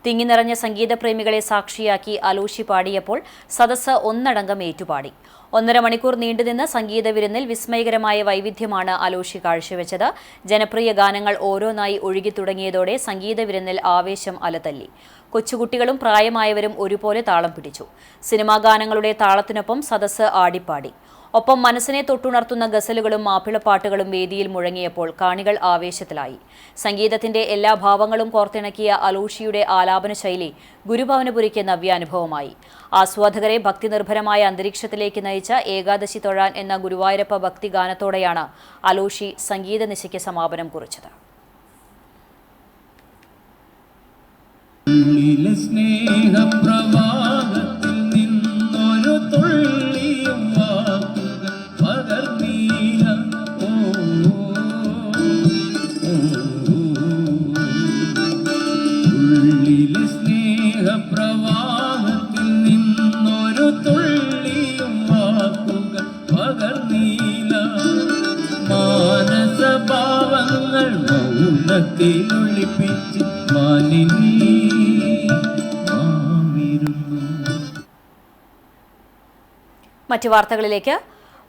തിങ്ങിനിറഞ്ഞ സംഗീതപ്രേമികളെ സാക്ഷിയാക്കി അലോഷി പാടിയപ്പോൾ സദസ്സ് ഒന്നടങ്കം ഏറ്റുപാടി. 1.5 മണിക്കൂർ നീണ്ടുനിന്ന സംഗീത വിരുന്നിൽ വിസ്മയകരമായ വൈവിധ്യമാണ് അലോഷി കാഴ്ചവെച്ചത്. ജനപ്രിയ ഗാനങ്ങൾ ഓരോന്നായി ഒഴുകിത്തുടങ്ങിയതോടെ സംഗീത വിരുന്നിൽ ആവേശം അലതല്ലി. കൊച്ചുകുട്ടികളും പ്രായമായവരും ഒരുപോലെ താളം പിടിച്ചു. സിനിമാ ഗാനങ്ങളുടെ താളത്തിനൊപ്പം സദസ്സ് ആടിപ്പാടി. ഒപ്പം മനസ്സിനെ തൊട്ടുണർത്തുന്ന ഗസലുകളും മാപ്പിളപ്പാട്ടുകളും വേദിയിൽ മുഴങ്ങിയപ്പോൾ കാണികൾ ആവേശത്തിലായി. സംഗീതത്തിന്റെ എല്ലാ ഭാവങ്ങളും കോർത്തിണക്കിയ അലോഷിയുടെ ആലാപന ശൈലി ഗുരുഭവനപുരിക്ക് നവ്യാനുഭവമായി. ആസ്വാദകരെ ഭക്തിനിർഭരമായ അന്തരീക്ഷത്തിലേക്ക് നയിച്ച ഏകാദശി തൊഴാൻ എന്ന ഗുരുവായൂരപ്പ ഭക്തിഗാനത്തോടെയാണ് അലോഷി സംഗീത നിശയ്ക്ക് സമാപനം കുറിച്ചത്. മറ്റു വാർത്തകളിലേക്ക്.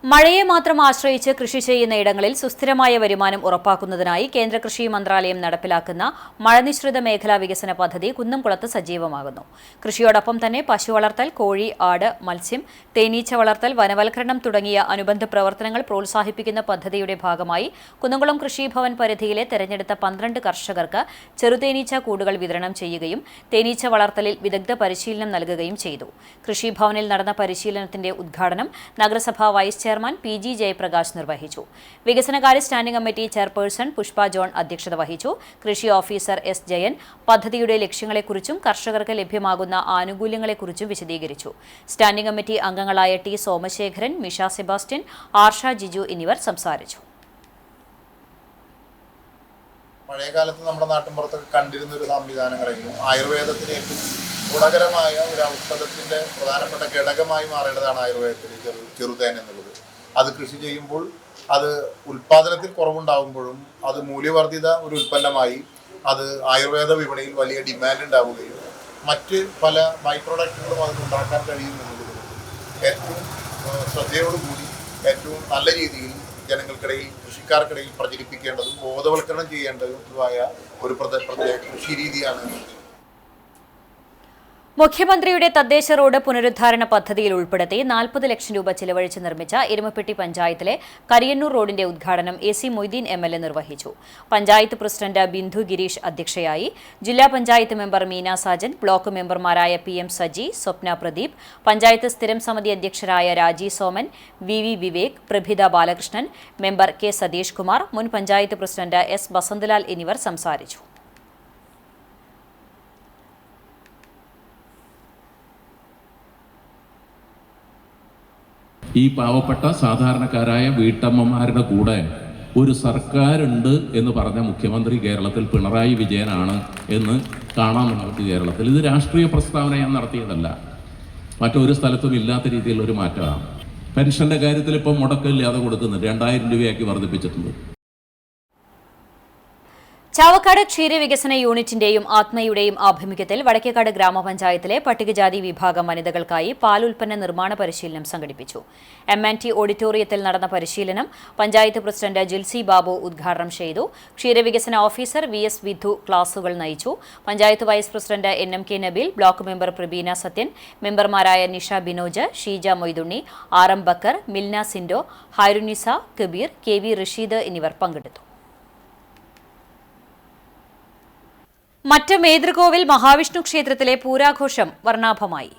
മഴയെ മാത്രം ആശ്രയിച്ച് കൃഷി ചെയ്യുന്ന ഇടങ്ങളിൽ സുസ്ഥിരമായ വരുമാനം ഉറപ്പാക്കുന്നതിനായി കേന്ദ്ര കൃഷി മന്ത്രാലയം നടപ്പിലാക്കുന്ന മഴനിശ്രിത മേഖലാ വികസന പദ്ധതി കുന്നംകുളത്ത് സജീവമാകുന്നു. കൃഷിയോടൊപ്പം തന്നെ പശു വളർത്തൽ, കോഴി, ആട്, മത്സ്യം, തേനീച്ച വളർത്തൽ, വനവൽക്കരണം തുടങ്ങിയ അനുബന്ധ പ്രവർത്തനങ്ങൾ പ്രോത്സാഹിപ്പിക്കുന്ന പദ്ധതിയുടെ ഭാഗമായി കുന്നംകുളം കൃഷിഭവൻ പരിധിയിലെ തെരഞ്ഞെടുത്ത 12 കർഷകർക്ക് ചെറുതേനീച്ച കൂടുകൾ വിതരണം ചെയ്യുകയും തേനീച്ച വളർത്തലിൽ വിദഗ്ധ പരിശീലനം നൽകുകയും ചെയ്തു. കൃഷിഭവനിൽ നടന്ന പരിശീലനത്തിന്റെ ഉദ്ഘാടനം നഗരസഭാ വൈസ് ചെയർമാൻ PG ജയപ്രകാശ് നിർവഹിച്ചു. വികസനകാര്യ standing committee chairperson Pushpa John അധ്യക്ഷത വഹിച്ചു. കൃഷി ഓഫീസർ S ജയൻ പദ്ധതിയുടെ ലക്ഷ്യങ്ങളെക്കുറിച്ചും കർഷകർക്ക് ലഭ്യമാകുന്ന ആനുകൂല്യങ്ങളെക്കുറിച്ചും വിശദീകരിച്ചു. സ്റ്റാൻഡിംഗ് കമ്മിറ്റി അംഗങ്ങളായ T സോമശേഖരൻ, മിഷ സെബാസ്റ്റ്യൻ, ആർഷ ജിജു എന്നിവർ സംസാരിച്ചു. പഴയകാലത്ത് നമ്മുടെ നാട്ടിൻപുറത്തൊക്കെ കണ്ടിരുന്ന ഒരു സംവിധാനങ്ങളെങ്കിലും ആയുർവേദത്തിന് ഏറ്റവും ഗുണകരമായ ഒരു ഔഷധത്തിന്റെ പ്രധാനപ്പെട്ട ഘടകമായി മാറേണ്ടതാണ് ആയുർവേദത്തിൽ ചെറുതേൻ എന്നുള്ളത്. അത് കൃഷി ചെയ്യുമ്പോൾ അത് ഉൽപാദനത്തിൽ കുറവുണ്ടാകുമ്പോഴും അത് മൂല്യവർദ്ധിത ഒരു ഉൽപ്പന്നമായി അത് ആയുർവേദ വിപണിയിൽ വലിയ ഡിമാൻഡ് ഉണ്ടാവുകയും മറ്റ് പല ബൈ പ്രോഡക്റ്റുകളും അത് ഉണ്ടാക്കാൻ കഴിയുമെന്നുള്ളത് ഏറ്റവും ശ്രദ്ധയോടുകൂടി ഏറ്റവും നല്ല രീതിയിൽ ജനങ്ങൾക്കിടയിൽ, കൃഷിക്കാർക്കിടയിൽ പ്രചരിപ്പിക്കേണ്ടതും ബോധവൽക്കരണം ചെയ്യേണ്ടതുമായ ഒരു പ്രത്യേക കൃഷി രീതിയാണ്. മുഖ്യമന്ത്രിയുടെ തദ്ദേശ റോഡ് പുനരുദ്ധാരണ പദ്ധതിയിൽ ഉൾപ്പെടുത്തി 40 ലക്ഷം രൂപ ചെലവഴിച്ച് നിർമ്മിച്ച എരുമപ്പെട്ടി പഞ്ചായത്തിലെ കരിയന്നൂർ റോഡിന്റെ ഉദ്ഘാടനം AC മൊയ്തീൻ MLA നിർവഹിച്ചു. പഞ്ചായത്ത് പ്രസിഡന്റ് ബിന്ദു ഗിരീഷ് അധ്യക്ഷയായി. ജില്ലാ പഞ്ചായത്ത് മെമ്പർ മീന സാജൻ, ബ്ലോക്ക് മെമ്പർമാരായ PM സജി, സ്വപ്ന പ്രദീപ്, പഞ്ചായത്ത് സ്ഥിരം സമിതി അധ്യക്ഷരായ Raji Soman, VV Vivek, Prabhitha Balakrishnan, member K Satheesh Kumar, മുൻ പഞ്ചായത്ത് പ്രസിഡന്റ് S ബസന്തലാൽ എന്നിവർ സംസാരിച്ചു. ഈ പാവപ്പെട്ട സാധാരണക്കാരായ വീട്ടമ്മമാരുടെ കൂടെ ഒരു സർക്കാരുണ്ട് എന്ന് പറഞ്ഞ മുഖ്യമന്ത്രി കേരളത്തിൽ പിണറായി വിജയനാണ് എന്ന് കാണാൻ നമുക്ക് കേരളത്തിൽ. ഇത് രാഷ്ട്രീയ പ്രസ്താവന ഞാൻ നടത്തിയതല്ല, മറ്റൊരു സ്ഥലത്തും ഇല്ലാത്ത രീതിയിലൊരു മാറ്റമാണ്. പെൻഷൻ്റെ കാര്യത്തിൽ ഇപ്പം മുടക്കമില്ലാതെ കൊടുക്കുന്നുണ്ട്, 2000 രൂപയാക്കി വർദ്ധിപ്പിച്ചിട്ടുണ്ട്. ചാവക്കാട് ക്ഷീരവികസന യൂണിറ്റിന്റെയും ആത്മയുടെയും ആഭിമുഖ്യത്തിൽ വടക്കേക്കാട് ഗ്രാമപഞ്ചായത്തിലെ പട്ടികജാതി വിഭാഗം വനിതകൾക്കായി പാലുൽപ്പന്ന നിർമ്മാണ പരിശീലനം സംഘടിപ്പിച്ചു. M&T ഓഡിറ്റോറിയത്തിൽ നടന്ന പരിശീലനം പഞ്ചായത്ത് പ്രസിഡന്റ് ജിൽസി ബാബു ഉദ്ഘാടനം ചെയ്തു. ക്ഷീരവികസന ഓഫീസർ VS വിധു ക്ലാസുകൾ നയിച്ചു. Panchayat vice president NMK Nabeel, block member Prabeena Sathyan, മെമ്പർമാരായ നിഷ ബിനോജ്, ഷീജ മൊയ്തുണ്ണി, RM ബക്കർ, മിൽന സിൻഡോ, ഹൈറുനിസ, കബീർ, KV റഷീദ് എന്നിവർ പങ്കെടുത്തു. മറ്റ് മേതൃകോവിൽ മഹാവിഷ്ണു ക്ഷേത്രത്തിലെ പൂരാഘോഷം വർണ്ണാഭമായി.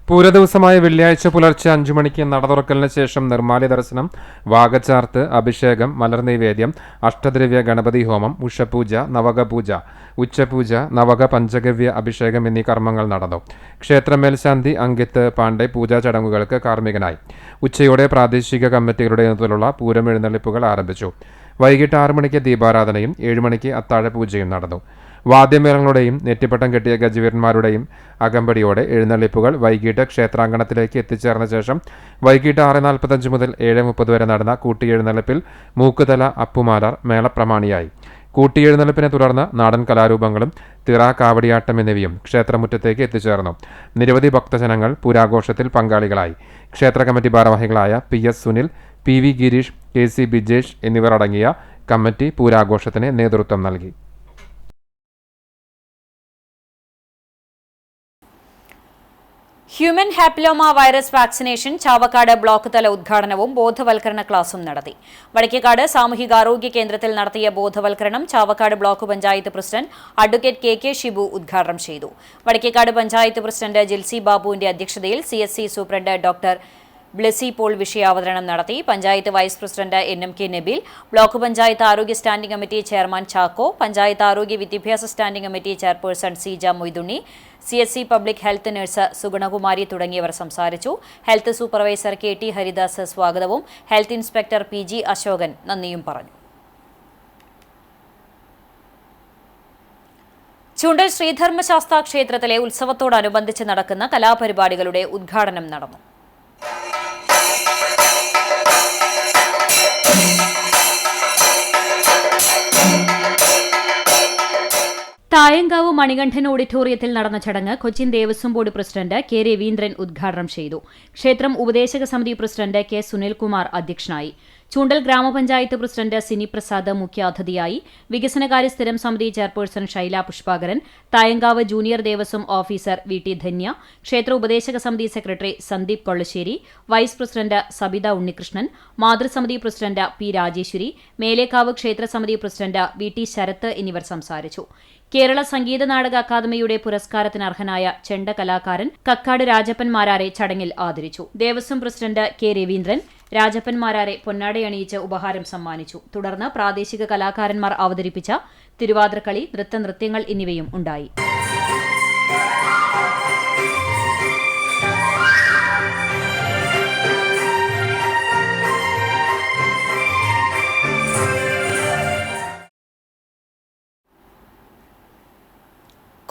പൂരദിവസമായ വെള്ളിയാഴ്ച പുലർച്ചെ 5 മണിക്ക് നട തുറക്കലിന് ശേഷം നിർമ്മാല്യ ദർശനം, വാഗച്ചാർത്ത്, അഭിഷേകം, മലർനൈവേദ്യം, അഷ്ടദ്രവ്യ ഗണപതി ഹോമം, ഉഷപൂജ, നവകപൂജ, ഉച്ചപൂജ, നവക പഞ്ചഗവ്യ അഭിഷേകം എന്നീ കർമ്മങ്ങൾ നടന്നു. ക്ഷേത്ര മേൽശാന്തി അങ്കിത്ത് പാണ്ഡെ പൂജാ ചടങ്ങുകൾക്ക് കാർമ്മികനായി. ഉച്ചയോടെ പ്രാദേശിക കമ്മിറ്റികളുടെ നേതൃത്വത്തിലുള്ള പൂരം എഴുന്നള്ളിപ്പുകൾ ആരംഭിച്ചു. വൈകിട്ട് 6 മണിക്ക് ദീപാരാധനയും 7 മണിക്ക് അത്താഴപൂജയും നടന്നു. വാദ്യമേളങ്ങളുടെയും നെറ്റിപ്പട്ടം കെട്ടിയ ഗജവീരന്മാരുടെയും അകമ്പടിയോടെ എഴുന്നള്ളിപ്പുകൾ വൈകിട്ട് ക്ഷേത്രാങ്കണത്തിലേക്ക് എത്തിച്ചേർന്ന ശേഷം വൈകിട്ട് 6:45 മുതൽ 7:30 വരെ നടന്ന കൂട്ടിയെഴുന്നള്ളിപ്പിൽ മൂക്കുതല അപ്പുമാലാർ മേളപ്രമാണിയായി. കൂട്ടിയെഴുന്നള്ളിപ്പിനെ തുടർന്ന് നാടൻ കലാരൂപങ്ങളും തിറ, കാവടിയാട്ടം എന്നിവയും ക്ഷേത്രമുറ്റത്തേക്ക് എത്തിച്ചേർന്നു. നിരവധി ഭക്തജനങ്ങൾ പൂരാഘോഷത്തിൽ പങ്കാളികളായി. ക്ഷേത്ര കമ്മിറ്റി ഭാരവാഹികളായ PS Sunil, PV Girish, KC Bijesh എന്നിവർ അടങ്ങിയ കമ്മിറ്റി പൂരാഘോഷത്തിന് നേതൃത്വം നൽകി. Human papilloma virus vaccination Chavakkad block തല ഉദ്ഘാടനവും ബോധവൽക്കരണ ക്ലാസും നടത്തി. വടക്കേക്കാട് സാമൂഹികാരോഗ്യ കേന്ദ്രത്തിൽ നടത്തിയ ബോധവൽക്കരണം Chavakkad block panchayat president advocate KK Shibu ഉദ്ഘാടനം ചെയ്തു. വടക്കേക്കാട് പഞ്ചായത്ത് പ്രസിഡന്റ് ജിൽസി ബാബുവിന്റെ അധ്യക്ഷതയിൽ CSC superintendent doctor Blessy Paul വിഷയാവതരണം നടത്തി. Panchayat vice president NMK Nabeel, block panchayat ആരോഗ്യ standing committee chairman Chacko, panchayat ആരോഗ്യ വിദ്യാഭ്യാസ standing committee chairperson Seeja Moythunni, CSC public health nurse Sugunakumari തുടങ്ങിയവർ സംസാരിച്ചു. ഹെൽത്ത് സൂപ്പർവൈസർ KT ഹരിദാസ് സ്വാഗതവും ഹെൽത്ത് ഇൻസ്പെക്ടർ PG അശോകൻ നന്ദിയും പറഞ്ഞു. ചൂണ്ടൽ ശ്രീധർമ്മശാസ്താ ക്ഷേത്രത്തിലെ ഉത്സവത്തോടനുബന്ധിച്ച് നടക്കുന്ന കലാപരിപാടികളുടെ ഉദ്ഘാടനം നടന്നു. തായങ്കാവ് മണികണ്ഠൻ ഓഡിറ്റോറിയത്തിൽ നടന്ന ചടങ്ങ് Cochin Devaswom board president K Raveendran ഉദ്ഘാടനം ചെയ്തു. ക്ഷേത്രം ഉപദേശക സമിതി പ്രസിഡന്റ് K സുനിൽകുമാർ അധ്യക്ഷനായി. ചൂണ്ടൽ ഗ്രാമപഞ്ചായത്ത് പ്രസിഡന്റ് സിനി പ്രസാദ് മുഖ്യാതിഥിയായി. വികസനകാര്യ സ്ഥിരം സമിതി chairperson Shaila Pushpakaran, Thayankavu junior Devaswom officer VT Dhanya, ക്ഷേത്ര ഉപദേശക സമിതി secretary Sandeep Kollassery, vice president Sabitha Unnikrishnan, മാതൃസമിതി പ്രസിഡന്റ് P രാജേശ്വരി, മേലേക്കാവ് ക്ഷേത്ര സമിതി പ്രസിഡന്റ് VT ശരത്ത് എന്നിവർ സംസാരിച്ചു. കേരള സംഗീത നാടക അക്കാദമിയുടെ പുരസ്കാരത്തിന് അർഹനായ ചെണ്ട കലാകാരൻ കക്കാട് രാജപ്പൻ മാരാരെ ചടങ്ങിൽ ആദരിച്ചു. ദേവസ്വം പ്രസിഡന്റ് K രവീന്ദ്രൻ രാജപ്പൻ മാരാരെ പൊന്നാടയണിയിച്ച് ഉപഹാരം സമ്മാനിച്ചു. തുടർന്ന് പ്രാദേശിക കലാകാരന്മാർ അവതരിപ്പിച്ച തിരുവാതിരക്കളി, നൃത്തങ്ങൾ എന്നിവയും ഉണ്ടായി.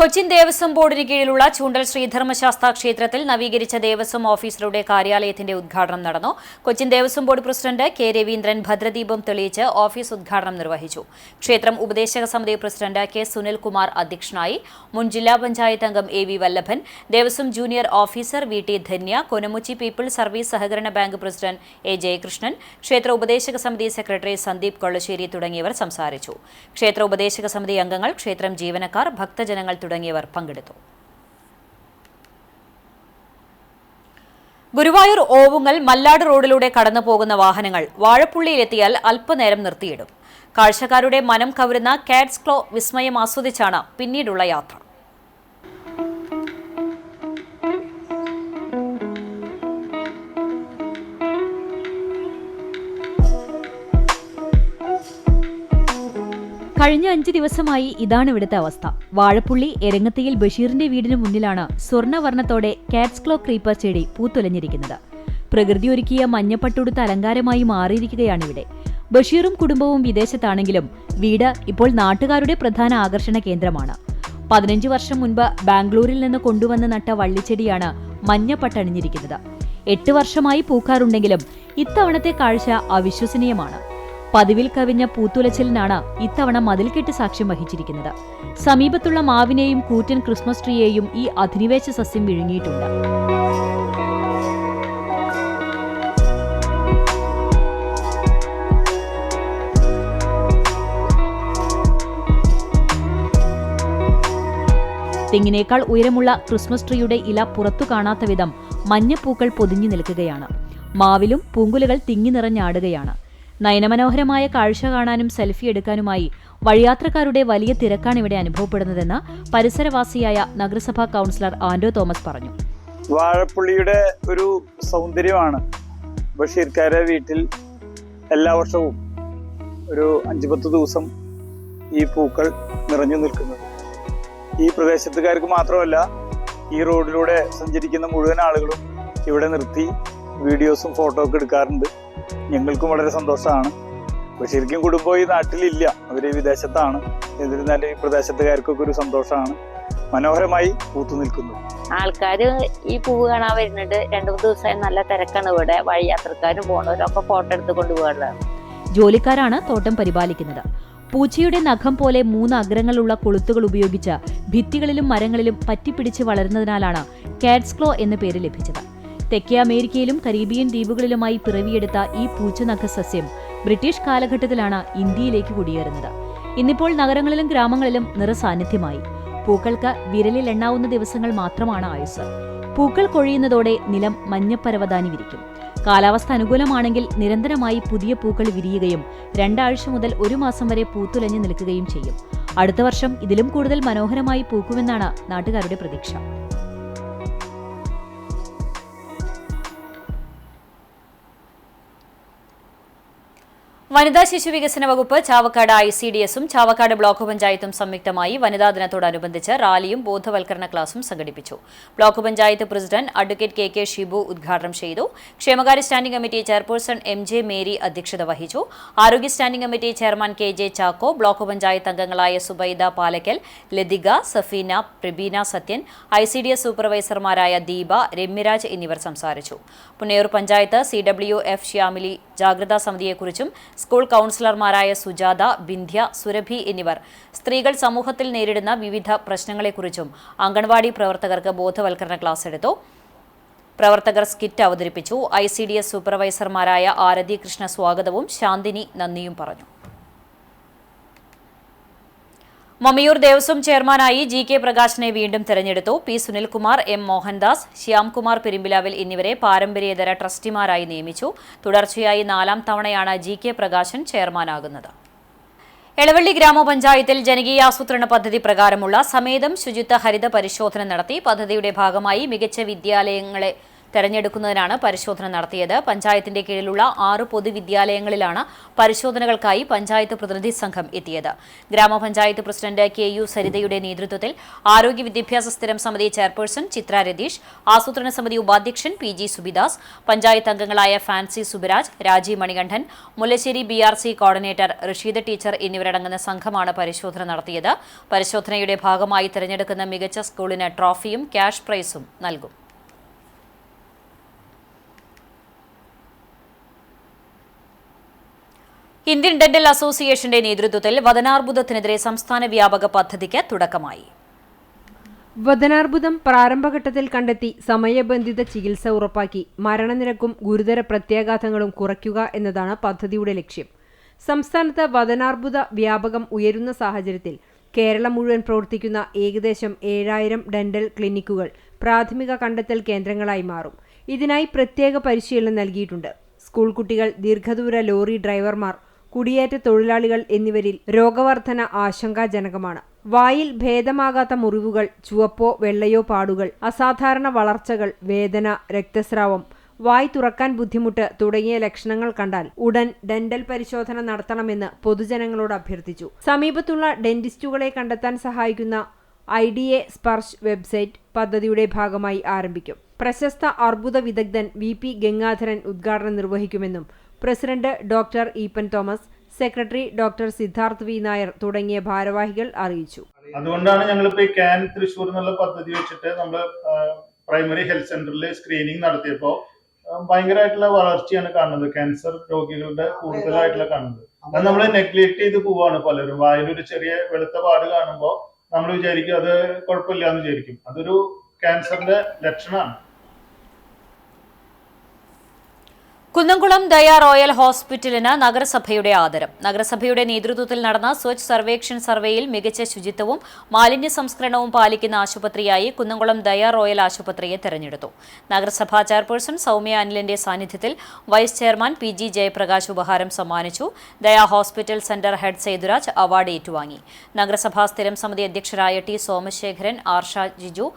കൊച്ചിൻ ദേവസ്വം ബോർഡിന് കീഴിലുള്ള ചൂണ്ടൽ ശ്രീധർമ്മശാസ്ത്ര ക്ഷേത്രത്തിൽ നവീകരിച്ച ദേവസ്വം ഓഫീസറുടെ കാര്യാലയത്തിന്റെ ഉദ്ഘാടനം നടന്നു. Cochin Devaswom board president K Raveendran ഭദ്രദീപം തെളിയിച്ച് ഓഫീസ് ഉദ്ഘാടനം നിർവഹിച്ചു. ക്ഷേത്രം ഉപദേശക സമിതി പ്രസിഡന്റ് കെ സുനിൽകുമാർ അധ്യക്ഷനായി. മുൻ ജില്ലാ പഞ്ചായത്ത് അംഗം A V Vallabhan, Devaswom junior officer V T Dhanya, Konamuchi people's service സഹകരണ ബാങ്ക് പ്രസിഡന്റ് എ ജയകൃഷ്ണൻ, ക്ഷേത്ര ഉപദേശക സമിതി സെക്രട്ടറി സന്ദീപ് കൊള്ളശ്ശേരി തുടങ്ങിയവർ സംസാരിച്ചു. ക്ഷേത്ര ഉപദേശക സമിതി അംഗങ്ങൾ, ക്ഷേത്രം ജീവനക്കാർ, ഭക്തജനങ്ങൾ തുടങ്ങിയവർ പങ്കെടുത്തു. ഗുരുവായൂർ ഓവുങ്ങൽ മല്ലാട് റോഡിലൂടെ കടന്നുപോകുന്ന വാഹനങ്ങൾ വാഴപ്പുള്ളിയിലെത്തിയാൽ അല്പനേരം നിർത്തിയിടും. കാഴ്ചക്കാരുടെ മനം കവരുന്ന കാറ്റ്സ് ക്ലോ വിസ്മയം ആസ്വദിച്ചാണ് പിന്നീടുള്ള യാത്ര. കഴിഞ്ഞ 5 ദിവസമായി ഇതാണ് ഇവിടുത്തെ അവസ്ഥ. വാഴപ്പുള്ളി എരങ്ങത്തയിൽ ബഷീറിന്റെ വീടിന് മുന്നിലാണ് സ്വർണ്ണവർണ്ണത്തോടെ കാറ്റ്സ് ക്ലോ ക്രീപ്പർ ചെടി പൂത്തുലഞ്ഞിരിക്കുന്നത്. പ്രകൃതി ഒരുക്കിയ മഞ്ഞപ്പട്ടുടുത്ത അലങ്കാരമായി മാറിയിരിക്കുകയാണിവിടെ. ബഷീറും കുടുംബവും വിദേശത്താണെങ്കിലും വീട് ഇപ്പോൾ നാട്ടുകാരുടെ പ്രധാന ആകർഷണ കേന്ദ്രമാണ്. 15 വർഷം മുൻപ് ബാംഗ്ലൂരിൽ നിന്ന് കൊണ്ടുവന്ന് നട്ട വള്ളിച്ചെടിയാണ് മഞ്ഞപ്പട്ടണിഞ്ഞിരിക്കുന്നത്. 8 വർഷമായി പൂക്കാറുണ്ടെങ്കിലും ഇത്തവണത്തെ കാഴ്ച അവിശ്വസനീയമാണ്. പതിവിൽ കവിഞ്ഞ പൂത്തുലച്ചിലിനാണ് ഇത്തവണ മതിൽക്കെട്ട് സാക്ഷ്യം വഹിച്ചിരിക്കുന്നത്. സമീപത്തുള്ള മാവിനെയും കൂറ്റൻ ക്രിസ്മസ് ട്രീയെയും ഈ അധിനിവേശ സസ്യം വിഴുങ്ങിയിട്ടുണ്ട്. തെങ്ങിനേക്കാൾ ഉയരമുള്ള ക്രിസ്മസ് ട്രീയുടെ ഇല പുറത്തു കാണാത്ത വിധം മഞ്ഞപ്പൂക്കൾ പൊതിഞ്ഞു നിൽക്കുകയാണ്. മാവിലും പൂങ്കുലകൾ തിങ്ങി നിറഞ്ഞാടുകയാണ്. നയനമനോഹരമായ കാഴ്ച കാണാനും സെൽഫി എടുക്കാനുമായി വഴിയാത്രക്കാരുടെ വലിയ തിരക്കാണ് ഇവിടെ അനുഭവപ്പെടുന്നതെന്ന് പരിസരവാസിയായ നഗരസഭാ കൗൺസിലർ ആൻഡോ തോമസ് പറഞ്ഞു. വാഴപ്പുള്ളിയുടെ ഒരു സൗന്ദര്യമാണ് ബഷീർക്കാരെ വീട്ടിൽ എല്ലാ വർഷവും ഒരു 5-10 ദിവസം ഈ പൂക്കൾ നിറഞ്ഞു നിൽക്കുന്നത്. ഈ പ്രദേശത്തുകാർക്ക് മാത്രമല്ല, ഈ റോഡിലൂടെ സഞ്ചരിക്കുന്ന മുഴുവൻ ആളുകളും ഇവിടെ നിർത്തി വീഡിയോസും ഫോട്ടോ ഒക്കെ എടുക്കാറുണ്ട്. ഞങ്ങൾക്കും വളരെ സന്തോഷമാണ്. ബഷീർക്കും കുടുംബം ഈ നാട്ടിലില്ല, അവർ വിദേശത്താണ്. എന്നിരുന്നാലും ഈ പ്രദേശത്തുകാർക്കൊക്കെ ഒരു സന്തോഷമാണ്. മനോഹരമായി പൂത്തു നിൽക്കുന്നു. ആൾക്കാര് ഈ പൂവ് കാണാൻ വരുന്നുണ്ട്. 2-3 ദിവസമായി നല്ല തിരക്കാണ് ഇവിടെ. വഴിയാത്രക്കാരും പോണവരൊക്കെ ഫോട്ടോ എടുത്ത് കൊണ്ടുപോകാറുള്ളതാണ്. ജോലിക്കാരാണ് തോട്ടം പരിപാലിക്കുന്നത്. പൂച്ചയുടെ നഖം പോലെ 3 അഗ്രങ്ങളുള്ള കൊളുത്തുകൾ ഉപയോഗിച്ച് ഭിത്തികളിലും മരങ്ങളിലും പറ്റിപ്പിടിച്ച് വളരുന്നതിനാലാണ് കാറ്റ്സ് ക്ലോ എന്ന പേര് ലഭിച്ചത്. തെക്കേ അമേരിക്കയിലും കരീബിയൻ ദ്വീപുകളിലുമായി പിറവിയെടുത്ത ഈ പൂച്ചനഖ സസ്യം ബ്രിട്ടീഷ് കാലഘട്ടത്തിലാണ് ഇന്ത്യയിലേക്ക് കുടിയേറുന്നത്. ഇന്നിപ്പോൾ നഗരങ്ങളിലും ഗ്രാമങ്ങളിലും നിറസാന്നിധ്യമായി. പൂക്കൾക്ക് വിരലിൽ എണ്ണാവുന്ന ദിവസങ്ങൾ മാത്രമാണ് ആയുസ്. പൂക്കൾ കൊഴിയുന്നതോടെ നിലം മഞ്ഞപ്പരവതാനി വിരിക്കും. കാലാവസ്ഥ അനുകൂലമാണെങ്കിൽ നിരന്തരമായി പുതിയ പൂക്കൾ വിരിയുകയും 2 ആഴ്ച മുതൽ 1 മാസം വരെ പൂത്തുലഞ്ഞു നിൽക്കുകയും ചെയ്യും. അടുത്ത വർഷം ഇതിലും കൂടുതൽ മനോഹരമായി പൂക്കുമെന്നാണ് നാട്ടുകാരുടെ പ്രതീക്ഷ. വനിതാ ശിശു വികസന വകുപ്പ്, ചാവക്കാട് ICDSഉം ചാവക്കാട് ബ്ലോക്ക് പഞ്ചായത്തും സംയുക്തമായി വനിതാ ദിനത്തോടനുബന്ധിച്ച് റാലിയും ബോധവൽക്കരണ ക്ലാസും സംഘടിപ്പിച്ചു. Block panchayat president advocate KK Shibu ഉദ്ഘാടനം ചെയ്തു. ക്ഷേമകാര്യ standing committee chairperson MJ Mary അധ്യക്ഷത വഹിച്ചു. ആരോഗ്യ standing committee chairman KJ Chacko, block panchayat അംഗങ്ങളായ സുബൈദ പാലക്കൽ, ലതിക, സഫീന, പ്രബീന സത്യൻ, ICDS സൂപ്പർവൈസർമാരായ ദീപ, രമ്യരാജ് എന്നിവർ സംസാരിച്ചു. പുന്നയൂർ പഞ്ചായത്ത് CWF ശ്യാമിലി ജാഗ്രതാ സമിതിയെക്കുറിച്ചും സ്കൂൾ കൗൺസിലർമാരായ സുജാത, ബിന്ധ്യ, സുരഭി എന്നിവർ സ്ത്രീകൾ സമൂഹത്തിൽ നേരിടുന്ന വിവിധ പ്രശ്നങ്ങളെക്കുറിച്ചും അംഗൻവാടി പ്രവർത്തകർക്ക് ബോധവൽക്കരണ ക്ലാസ് എടുത്തു. പ്രവർത്തകർ സ്കിറ്റ് അവതരിപ്പിച്ചു. ICDS സൂപ്പർവൈസർമാരായ ആരതി കൃഷ്ണ സ്വാഗതവും ശാന്തിനി നന്ദിയും പറഞ്ഞു. മമ്മിയൂർ ദേവസ്വം ചെയർമാനായി GK പ്രകാശിനെ വീണ്ടും തെരഞ്ഞെടുത്തു. P സുനിൽകുമാർ, M മോഹൻദാസ്, ശ്യാംകുമാർ പെരുമ്പിലാവിൽ എന്നിവരെ പാരമ്പര്യേതര ട്രസ്റ്റിമാരായി നിയമിച്ചു. തുടർച്ചയായി 4ാം തവണയാണ് GK പ്രകാശൻ ചെയർമാനാകുന്നത്. എളവള്ളി ഗ്രാമപഞ്ചായത്തിൽ ജനകീയാസൂത്രണ പദ്ധതി പ്രകാരമുള്ള സമേതം ശുചിത്വ ഹരിത പരിശോധന നടത്തി. പദ്ധതിയുടെ ഭാഗമായി മികച്ച വിദ്യാലയങ്ങളെ തെരഞ്ഞെടുക്കുന്നതിനാണ് പരിശോധന നടത്തിയത്. പഞ്ചായത്തിന്റെ കീഴിലുള്ള 6 പൊതുവിദ്യാലയങ്ങളിലാണ് പരിശോധനകൾക്കായി പഞ്ചായത്ത് പ്രതിനിധി സംഘം എത്തിയത്. ഗ്രാമപഞ്ചായത്ത് പ്രസിഡന്റ് KU സരിതയുടെ നേതൃത്വത്തിൽ ആരോഗ്യ വിദ്യാഭ്യാസ സ്ഥിരം സമിതി ചെയർപേഴ്സൺ ചിത്ര രതീഷ്, ആസൂത്രണ സമിതി ഉപാധ്യക്ഷൻ PG സുബിദാസ്, പഞ്ചായത്ത് അംഗങ്ങളായ Fancy Subaraj, Rajeev Manikandan, Mullassery BRC coordinator Rasheeda teacher എന്നിവരടങ്ങുന്ന സംഘമാണ് പരിശോധന നടത്തിയത്. പരിശോധനയുടെ ഭാഗമായി തിരഞ്ഞെടുക്കുന്ന മികച്ച സ്കൂളിന് ട്രോഫിയും ക്യാഷ് പ്രൈസും നൽകും. ഇന്ത്യൻ ഡെന്റൽ അസോസിയേഷന്റെ നേതൃത്വത്തിൽ വദനാർബുദത്തിനെതിരെ സംസ്ഥാന വ്യാപക പദ്ധതിക്ക് തുടക്കമായി. വദനാർബുദം പ്രാരംഭഘട്ടത്തിൽ കണ്ടെത്തി സമയബന്ധിത ചികിത്സ ഉറപ്പാക്കി മരണനിരക്കും ഗുരുതര പ്രത്യാഘാതങ്ങളും കുറയ്ക്കുക എന്നതാണ് പദ്ധതിയുടെ ലക്ഷ്യം. സംസ്ഥാനത്ത് വദനാർബുദ വ്യാപകം ഉയരുന്ന സാഹചര്യത്തിൽ കേരളം മുഴുവൻ പ്രവർത്തിക്കുന്ന ഏകദേശം 7000 ഡെന്റൽ ക്ലിനിക്കുകൾ പ്രാഥമിക കണ്ടെത്തൽ കേന്ദ്രങ്ങളായി മാറും. ഇതിനായി പ്രത്യേക പരിശീലനം നൽകിയിട്ടുണ്ട്. സ്കൂൾ കുട്ടികൾ, ദീർഘദൂര ലോറി ഡ്രൈവർമാർ, കുടിയേറ്റ തൊഴിലാളികൾ എന്നിവരിൽ രോഗവർധന ആശങ്കാജനകമാണ്. വായിൽ ഭേദമാകാത്ത മുറിവുകൾ, ചുവപ്പോ വെള്ളയോ പാടുകൾ, അസാധാരണ വളർച്ചകൾ, വേദന, രക്തസ്രാവം, വായ് തുറക്കാൻ ബുദ്ധിമുട്ട് തുടങ്ങിയ ലക്ഷണങ്ങൾ കണ്ടാൽ ഉടൻ ഡെന്റൽ പരിശോധന നടത്തണമെന്ന് പൊതുജനങ്ങളോട് അഭ്യർത്ഥിച്ചു. സമീപത്തുള്ള ഡെന്റിസ്റ്റുകളെ കണ്ടെത്താൻ സഹായിക്കുന്ന IDA സ്പർശ് വെബ്സൈറ്റ് പദ്ധതിയുടെ ഭാഗമായി ആരംഭിക്കും. പ്രശസ്ത അർബുദ വിദഗ്ധൻ VP ഗംഗാധരൻ ഉദ്ഘാടനം നിർവഹിക്കുമെന്നും president doctor Eapen Thomas, secretary doctor Siddharth V Nair തുടങ്ങിയ ഭാരവാഹികൾ അറിയിച്ചു. അതുകൊണ്ടാണ് ഞങ്ങളിപ്പോൾ ഈ CAN തൃശ്ശൂർ എന്നുള്ള പദ്ധതി വെച്ചിട്ട് നമ്മൾ പ്രൈമറി ഹെൽത്ത് സെന്ററിൽ സ്ക്രീനിങ് നടത്തിയപ്പോൾ ഭയങ്കരമായിട്ടുള്ള വളർച്ചയാണ് കാണുന്നത്. ക്യാൻസർ രോഗികളുടെ കൂടുതലായിട്ടുള്ള കാണുന്നത്. അത് നമ്മൾ നെഗ്ലക്ട് ചെയ്ത് പോവാണ് പലരും. വായിലൊരു ചെറിയ വെളുത്ത പാട് കാണുമ്പോൾ നമ്മൾ വിചാരിക്കും അത് കുഴപ്പമില്ല എന്ന് വിചാരിക്കും. അതൊരു ക്യാൻസറിന്റെ ലക്ഷണമാണ്. കുന്നംകുളം ദയ റോയൽ ഹോസ്പിറ്റലിന് നഗരസഭയുടെ ആദരം. നഗരസഭയുടെ നേതൃത്വത്തിൽ നടന്ന സ്വച്ഛ് സർവേക്ഷൺ സർവേയിൽ മികച്ച ശുചിത്വവും മാലിന്യ സംസ്കരണവും പാലിക്കുന്ന ആശുപത്രിയായി കുന്നംകുളം ദയ റോയൽ ആശുപത്രിയെ തെരഞ്ഞെടുത്തു. നഗരസഭാ ചെയർപേഴ്സൺ സൗമ്യ അനിലിന്റെ സാന്നിധ്യത്തിൽ വൈസ് ചെയർമാൻ PG ജയപ്രകാശ് ഉപഹാരം സമ്മാനിച്ചു. ദയ hospital centre head Sethuraj award ഏറ്റുവാങ്ങി. നഗരസഭാ സ്ഥിരം സമിതി അധ്യക്ഷരായ T സോമശേഖരൻ, ആർഷ ജിജു,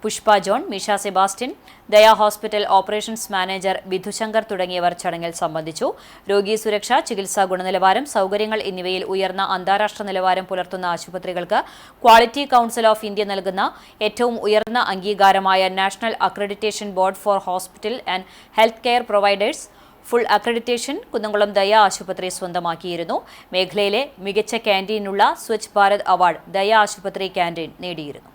പുഷ്പ ജോൺ, മിഷ സെബാസ്റ്റ്യൻ, ദയ ഹോസ്പിറ്റൽ ഓപ്പറേഷൻസ് മാനേജർ ബിധുശങ്കർ തുടങ്ങിയവർ ചടങ്ങിൽ സംബന്ധിച്ചു. രോഗി സുരക്ഷ, ചികിത്സാ ഗുണനിലവാരം, സൗകര്യങ്ങൾ എന്നിവയിൽ ഉയർന്ന അന്താരാഷ്ട്ര നിലവാരം പുലർത്തുന്ന ആശുപത്രികൾക്ക് ക്വാളിറ്റി കൗൺസിൽ ഓഫ് ഇന്ത്യ നൽകുന്ന ഏറ്റവും ഉയർന്ന അംഗീകാരമായ national accreditation board for hospital and health care providers full accreditation Kunnamkulam Daya ആശുപത്രി സ്വന്തമാക്കിയിരുന്നു. മേഖലയിലെ മികച്ച ക്യാൻറ്റീനുള്ള സ്വച്ഛ് ഭാരത് അവാർഡ് ദയ ആശുപത്രി ക്യാൻറ്റീൻ നേടിയിരുന്നു.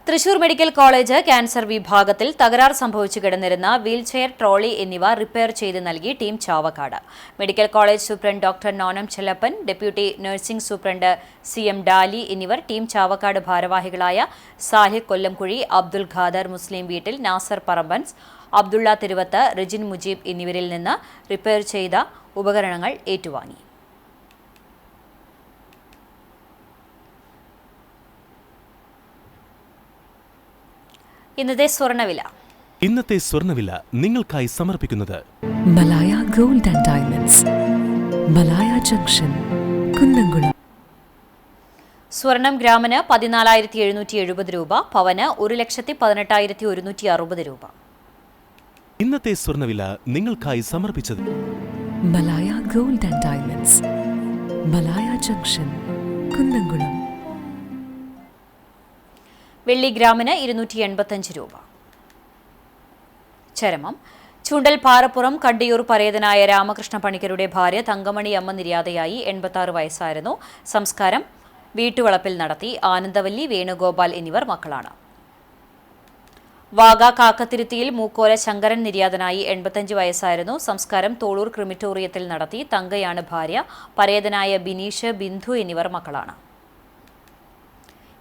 തൃശൂർ മെഡിക്കൽ കോളേജ് ക്യാൻസർ വിഭാഗത്തിൽ തകരാർ സംഭവിച്ചു കിടന്നിരുന്ന വീൽചെയർ, ട്രോളി എന്നിവ റിപ്പയർ ചെയ്ത് നൽകി team Chavakkad. Medical college superintendent doctor നോനം Chellappan, deputy nursing superintendent CM Daly എന്നിവർ ടീം ചാവക്കാട് ഭാരവാഹികളായ സാഹിൽ കൊല്ലംകുഴി, അബ്ദുൽ ഖാദർ മുസ്ലിം വീട്ടിൽ, നാസർ പറമ്പൻസ്, അബ്ദുള്ള തിരുവത്ത്, റിജിൻ മുജീബ് എന്നിവരിൽ നിന്ന് റിപ്പയർ ചെയ്ത ഉപകരണങ്ങൾ ഏറ്റുവാങ്ങി. ഇന്നത്തെ സ്വർണ്ണവില നിങ്ങൾക്കായി സമർപ്പിക്കുന്നത് Malaya gold and diamonds, Malaya junction, Kunnamkulam. സ്വർണം ഗ്രാമിന് 14,770 രൂപ, പവന് 1,18,160 രൂപ. ഇന്നത്തെ സ്വർണ്ണവില നിങ്ങൾക്കായി സമർപ്പിച്ചത് Malaya gold and diamonds, Malaya junction, Kunnamkulam. വെള്ളി ഗ്രാമിന് 285 രൂപ. ചരമം. ചൂണ്ടൽ പാറപ്പുറം കണ്ടിയൂർ പരേതനായ രാമകൃഷ്ണ പണിക്കരുടെ ഭാര്യ തങ്കമണി അമ്മ നിര്യാതയായി. 86 വയസ്സായിരുന്നു. സംസ്കാരം വീട്ടുവളപ്പിൽ നടത്തി. ആനന്ദവല്ലി, വേണുഗോപാൽ എന്നിവർ മക്കളാണ്. വാഗ കാക്കത്തിരുത്തിയിൽ മൂക്കോല ശങ്കരൻ നിര്യാതനായി. 85 വയസ്സായിരുന്നു. സംസ്കാരം തോളൂർ ക്രിമിറ്റോറിയത്തിൽ നടത്തി. തങ്കയാണ് ഭാര്യ. പരേതനായ ബിനീഷ്, ബിന്ദു എന്നിവർ മക്കളാണ്.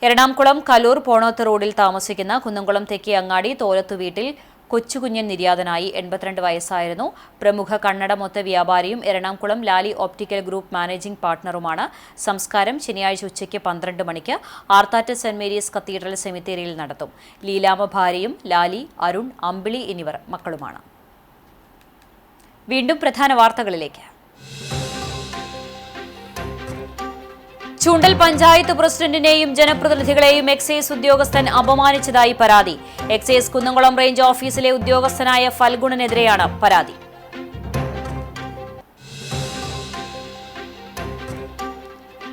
എറണാകുളം കലൂർ പോണോത്ത് റോഡിൽ താമസിക്കുന്ന കുന്നംകുളം തെക്കേ അങ്ങാടി തോലത്തു വീട്ടിൽ കൊച്ചുകുഞ്ഞൻ നിര്യാതനായി. 82 വയസ്സായിരുന്നു. പ്രമുഖ കണ്ണട മൊത്ത വ്യാപാരിയും Ernakulam Lali optical group managing പാർട്ണറുമാണ്. സംസ്കാരം ശനിയാഴ്ച ഉച്ചയ്ക്ക് 12 മണിക്ക് ആർത്താറ്റ് സെന്റ് മേരീസ് കത്തീഡ്രൽ സെമിത്തേരിയിൽ നടത്തും. ലീലാമ ഭാര്യയും ലാലി, അരുൺ, അമ്പിളി എന്നിവർ മക്കളുമാണ്. വീണ്ടും പ്രധാന വാർത്തകളിലേക്ക്. ചൂണ്ടൽ പഞ്ചായത്ത് പ്രസിഡന്റിനെയും ജനപ്രതിനിധികളെയും എക്സൈസ് ഉദ്യോഗസ്ഥൻ അപമാനിച്ചതായി പരാതി. എക്സൈസ് കുന്നംകുളം റേഞ്ച് ഓഫീസിലെ ഉദ്യോഗസ്ഥനായ ഫൽഗുണനെതിരെയാണ് പരാതി.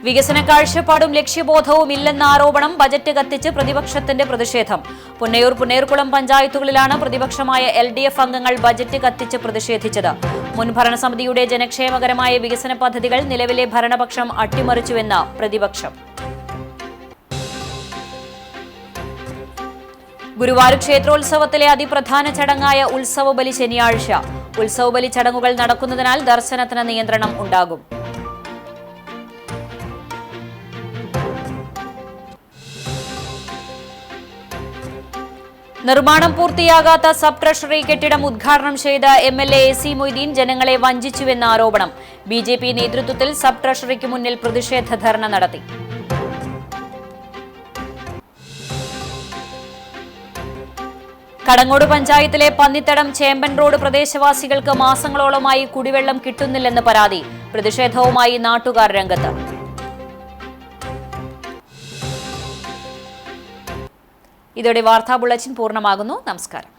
വികസന കാഴ്ചപ്പാടും ലക്ഷ്യബോധവും ഇല്ലെന്ന ആരോപണം. ബജറ്റ് കത്തിച്ച് പ്രതിപക്ഷത്തിന്റെ പ്രതിഷേധം. പുന്നയൂർ പുന്നയൂർകുളം പഞ്ചായത്തുകളിലാണ് പ്രതിപക്ഷമായ LDF അംഗങ്ങൾ ബജറ്റ് കത്തിച്ച് പ്രതിഷേധിച്ചത്. മുൻ ഭരണസമിതിയുടെ ജനക്ഷേമകരമായ വികസന പദ്ധതികൾ നിലവിലെ ഭരണപക്ഷം അട്ടിമറിച്ചുവെന്ന് പ്രതിപക്ഷം. ഗുരുവായൂർ ക്ഷേത്രോത്സവത്തിലെ അതിപ്രധാന ചടങ്ങായ ഉത്സവബലി ശനിയാഴ്ച. ഉത്സവബലി ചടങ്ങുകൾ നടക്കുന്നതിനാൽ ദർശനത്തിന് നിയന്ത്രണം ഉണ്ടാകും. നിർമ്മാണം പൂർത്തിയാകാത്ത സബ് ട്രഷറി കെട്ടിടം ഉദ്ഘാടനം ചെയ്ത MLA AC മൊയ്തീൻ ജനങ്ങളെ വഞ്ചിച്ചുവെന്ന ആരോപണം. BJP നേതൃത്വത്തിൽ സബ് ട്രഷറിക്ക് മുന്നിൽ പ്രതിഷേധ ധർണ നടത്തി. കടങ്ങോട് പഞ്ചായത്തിലെ പന്നിത്തടം ചേമ്പൻ റോഡ് പ്രദേശവാസികൾക്ക് മാസങ്ങളോളമായി കുടിവെള്ളം കിട്ടുന്നില്ലെന്ന് പരാതി. പ്രതിഷേധവുമായി നാട്ടുകാർ രംഗത്ത്. ഇതോടെ വാർത്താ ബുള്ളറ്റിൻ പൂർണ്ണമാകുന്നു. നമസ്കാരം.